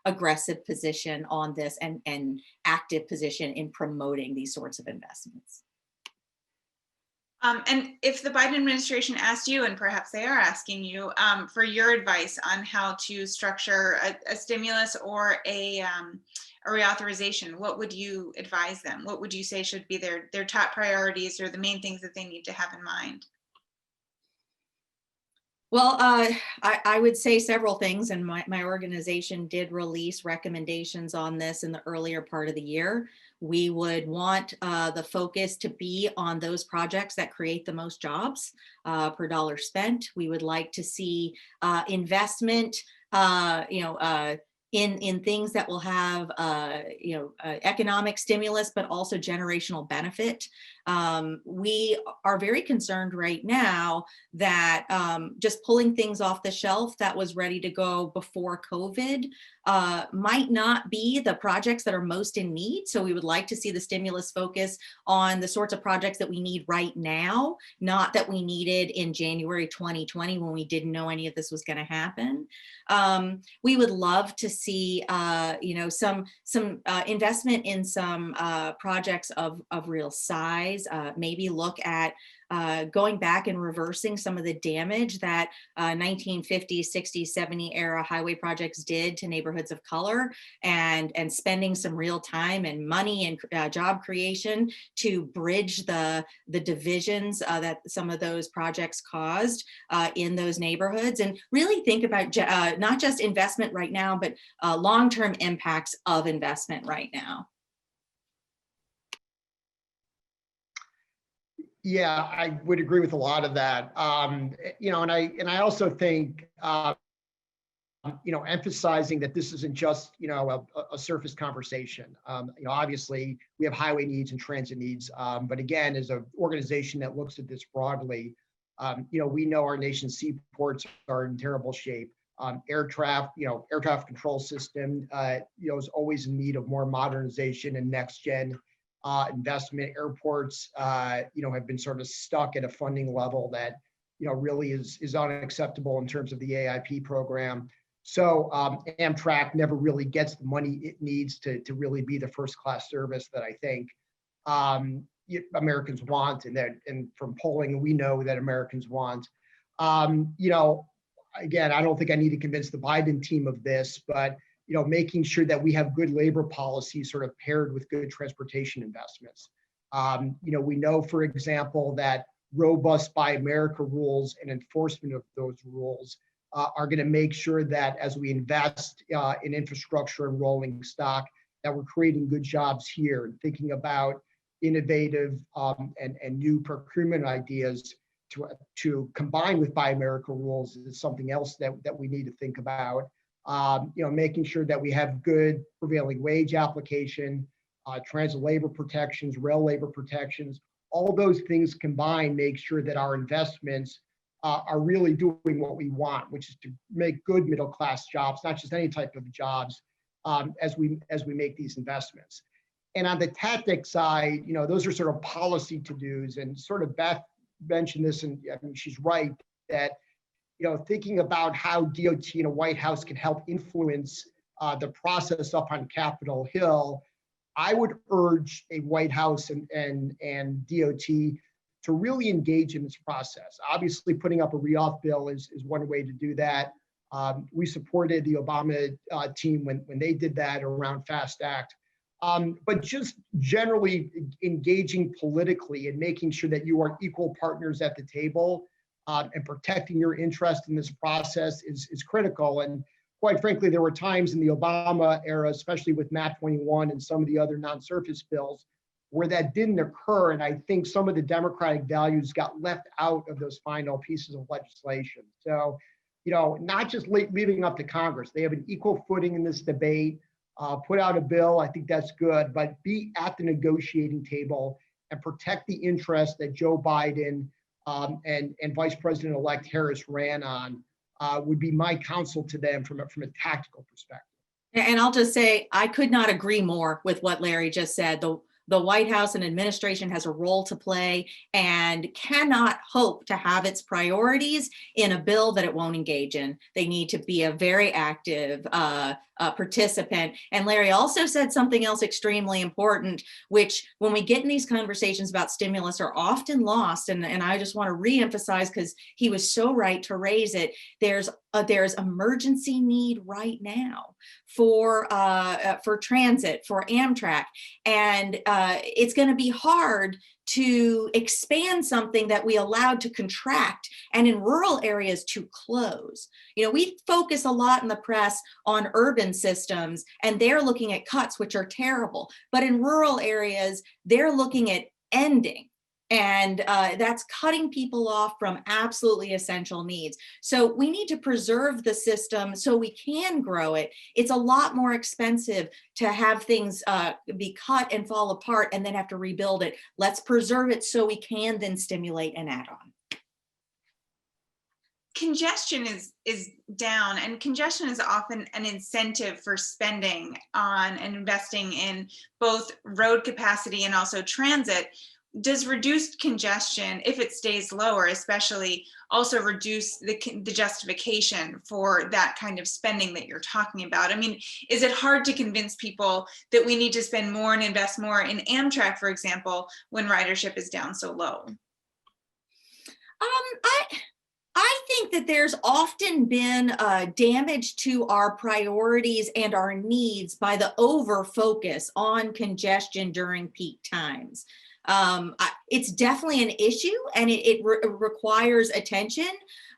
S9: aggressive position on this and active position in promoting these sorts of investments.
S4: And if the Biden administration asked you, and perhaps they are asking you, for your advice on how to structure a stimulus or a reauthorization, what would you advise them? What would you say should be their top priorities or the main things that they need to have in mind?
S9: Well, I would say several things, and my organization did release recommendations on this in the earlier part of the year. We would want the focus to be on those projects that create the most jobs per dollar spent. We would like to see investment, in in things that will have economic stimulus, but also generational benefit. We are very concerned right now that just pulling things off the shelf that was ready to go before COVID might not be the projects that are most in need. So we would like to see the stimulus focus on the sorts of projects that we need right now, not that we needed in January 2020 when we didn't know any of this was going to happen. We would love to see, some investment in some projects of real size. Maybe look at going back and reversing some of the damage that 1950s, 60s, 70s era highway projects did to neighborhoods of color, and spending some real time and money and job creation to bridge the divisions that some of those projects caused in those neighborhoods, and really think about not just investment right now, but long-term impacts of investment right now.
S8: Yeah, I would agree with a lot of that. And I also think, emphasizing that this isn't just, a surface conversation. Obviously we have highway needs and transit needs. But again, as an organization that looks at this broadly, we know our nation's seaports are in terrible shape. Air traffic control system, is always in need of more modernization and next gen investment. Airports, have been sort of stuck at a funding level that, really is unacceptable in terms of the AIP program. So Amtrak never really gets the money it needs to really be the first class service that I think Americans want, and from polling, we know that Americans want. Again, I don't think I need to convince the Biden team of this, but making sure that we have good labor policies sort of paired with good transportation investments. We know, for example, that robust Buy America rules and enforcement of those rules are going to make sure that as we invest in infrastructure and rolling stock, that we're creating good jobs here, and thinking about innovative and new procurement ideas to combine with Buy America rules is something else that we need to think about. Making sure that we have good prevailing wage application, transit labor protections, rail labor protections, all those things combined make sure that our investments are really doing what we want, which is to make good middle class jobs, not just any type of jobs, as we make these investments. And on the tactic side, those are sort of policy to-dos, and sort of Beth mentioned this, and I mean, she's right, that thinking about how DOT and a White House can help influence the process up on Capitol Hill, I would urge a White House and DOT to really engage in this process. Obviously, putting up a re-auth bill is one way to do that. We supported the Obama team when they did that around FAST Act. But just generally engaging politically and making sure that you are equal partners at the table, and protecting your interest in this process is critical. And quite frankly, there were times in the Obama era, especially with MAP 21 and some of the other non-surface bills, where that didn't occur. And I think some of the democratic values got left out of those final pieces of legislation. So, not just leaving up to Congress. They have an equal footing in this debate. Put out a bill, I think that's good, but be at the negotiating table and protect the interest that Joe Biden and Vice President-elect Harris ran on, would be my counsel to them from a tactical perspective.
S9: And I'll just say, I could not agree more with what Larry just said. The White House and administration has a role to play and cannot hope to have its priorities in a bill that it won't engage in. They need to be a very active participant. And Larry also said something else extremely important, which when we get in these conversations about stimulus are often lost. And I just want to reemphasize, because he was so right to raise it. There's emergency need right now for transit, for Amtrak. And it's going to be hard to expand something that we allowed to contract and in rural areas to close. We focus a lot in the press on urban systems, and they're looking at cuts, which are terrible. But in rural areas, they're looking at ending And that's cutting people off from absolutely essential needs. So we need to preserve the system so we can grow it. It's a lot more expensive to have things be cut and fall apart and then have to rebuild it. Let's preserve it so we can then stimulate and add on.
S4: Congestion is down, and congestion is often an incentive for spending on and investing in both road capacity and also transit. Does reduced congestion, if it stays lower, especially, also reduce the justification for that kind of spending that you're talking about? I mean, is it hard to convince people that we need to spend more and invest more in Amtrak, for example, when ridership is down so low?
S9: I think that there's often been damage to our priorities and our needs by the over focus on congestion during peak times. It's definitely an issue, and it requires attention,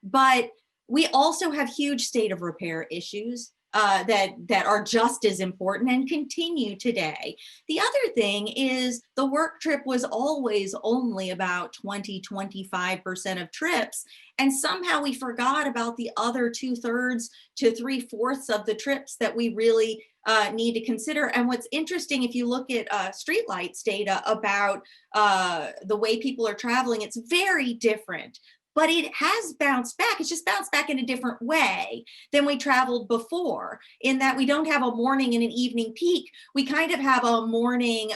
S9: but we also have huge state of repair issues that are just as important and continue today. The other thing is the work trip was always only about 20-25% of trips, and somehow we forgot about the other 2/3 to 3/4 of the trips that we really need to consider. And what's interesting, if you look at streetlights data about the way people are traveling, it's very different. But it has bounced back. It's just bounced back in a different way than we traveled before, in that we don't have a morning and an evening peak. We kind of have a morning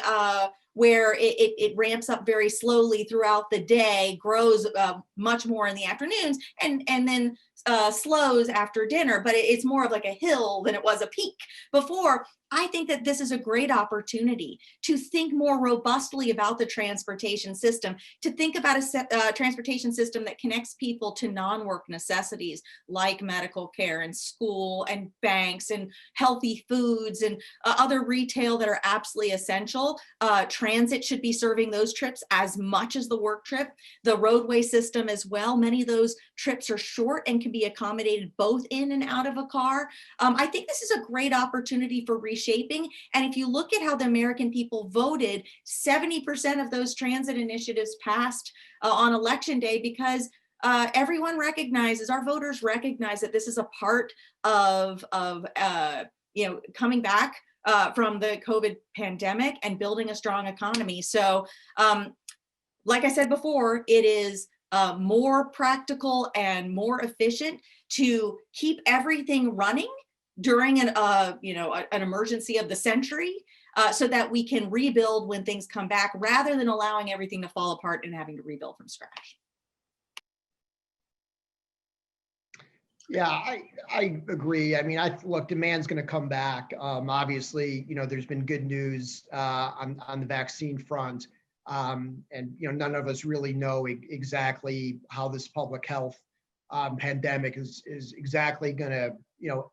S9: where it ramps up very slowly throughout the day, grows much more in the afternoons, and then slows after dinner. But it's more of like a hill than it was a peak before. I think that this is a great opportunity to think more robustly about the transportation system, to think about a transportation system that connects people to non-work necessities like medical care and school and banks and healthy foods and other retail that are absolutely essential. Transit should be serving those trips as much as the work trip. The roadway system as well. Many of those trips are short and can be accommodated both in and out of a car. I think this is a great opportunity for reshaping. And if you look at how the American people voted, 70% of those transit initiatives passed on election day because everyone recognizes, our voters recognize that this is a part of coming back from the COVID pandemic and building a strong economy. So like I said before, it is more practical and more efficient to keep everything running during an emergency of the century, so that we can rebuild when things come back, rather than allowing everything to fall apart and having to rebuild from scratch.
S8: Yeah, I agree. I mean, look, demand's going to come back. Obviously, there's been good news on the vaccine front, and none of us really know exactly how this public health pandemic is exactly going to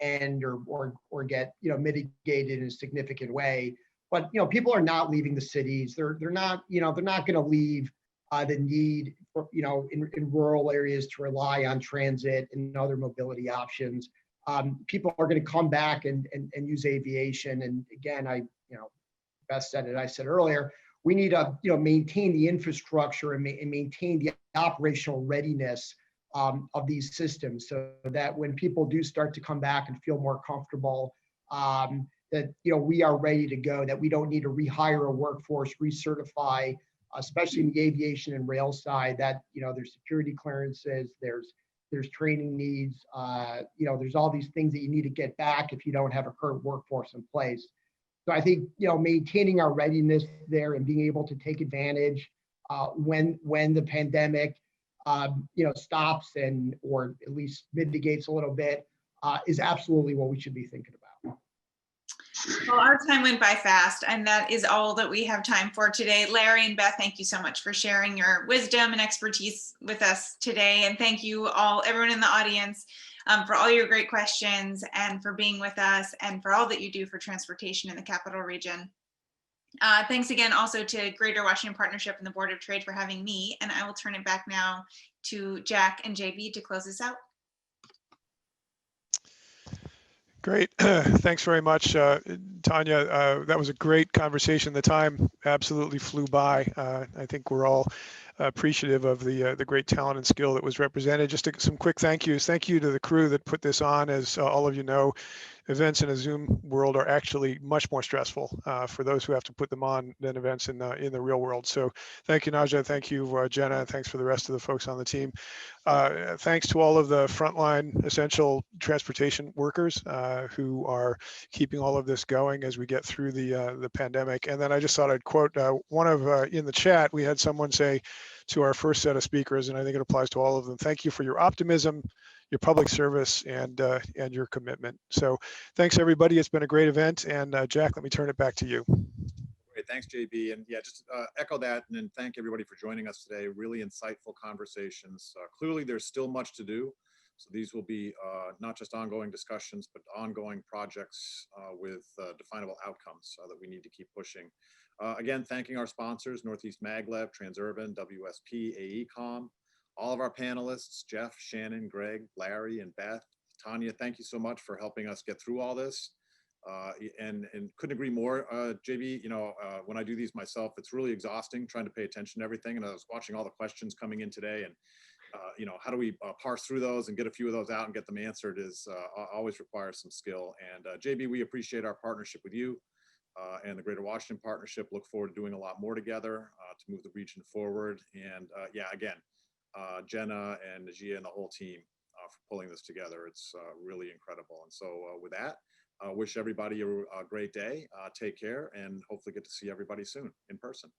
S8: end or get mitigated in a significant way. But people are not leaving the cities. They're not going to leave the need for, in rural areas to rely on transit and other mobility options. People are going to come back and use aviation. And again, Beth said it, I said earlier, we need to maintain the infrastructure and maintain the operational readiness of these systems, so that when people do start to come back and feel more comfortable, that we are ready to go, that we don't need to rehire a workforce, recertify, especially in the aviation and rail side, that there's security clearances, there's training needs, there's all these things that you need to get back if you don't have a current workforce in place. So I think maintaining our readiness there and being able to take advantage when the pandemic stops or at least mitigates a little bit, is absolutely what we should be thinking about.
S4: Well, our time went by fast, and that is all that we have time for today. Larry and Beth, thank you so much for sharing your wisdom and expertise with us today. And thank you all, everyone in the audience, for all your great questions and for being with us and for all that you do for transportation in the Capital Region. Thanks again also to Greater Washington Partnership and the Board of Trade for having me, and I will turn it back now to Jack and JB to close this out.
S2: Great. Thanks very much, Tanya. That was a great conversation. The time absolutely flew by. I think we're all appreciative of the great talent and skill that was represented. Just some quick thank yous. Thank you to the crew that put this on. As all of you know, events in a Zoom world are actually much more stressful for those who have to put them on than events in the real world. So thank you, Naja. Thank you, Jenna. And thanks for the rest of the folks on the team. Thanks to all of the frontline essential transportation workers who are keeping all of this going as we get through the pandemic. And then I just thought I'd quote one of in the chat, we had someone say to our first set of speakers, and I think it applies to all of them, thank you for your optimism, your public service, and your commitment. So thanks, everybody. It's been a great event. And Jack, let me turn it back to you.
S1: Great, thanks, JB. And yeah, just echo that and then thank everybody for joining us today. Really insightful conversations. Clearly, there's still much to do. So these will be not just ongoing discussions, but ongoing projects with definable outcomes that we need to keep pushing. Again, thanking our sponsors, Northeast Maglev, Transurban, WSP, AECom, all of our panelists, Jeff, Shannon, Greg, Larry, and Beth. Tanya, thank you so much for helping us get through all this. And couldn't agree more, JB. When I do these myself, it's really exhausting trying to pay attention to everything. And I was watching all the questions coming in today, and how do we parse through those and get a few of those out and get them answered is always requires some skill. And JB, we appreciate our partnership with you and the Greater Washington Partnership. Look forward to doing a lot more together to move the region forward. And again, Jenna and Najia and the whole team for pulling this together. It's really incredible. And so with that, wish everybody a great day. Take care, and hopefully get to see everybody soon in person.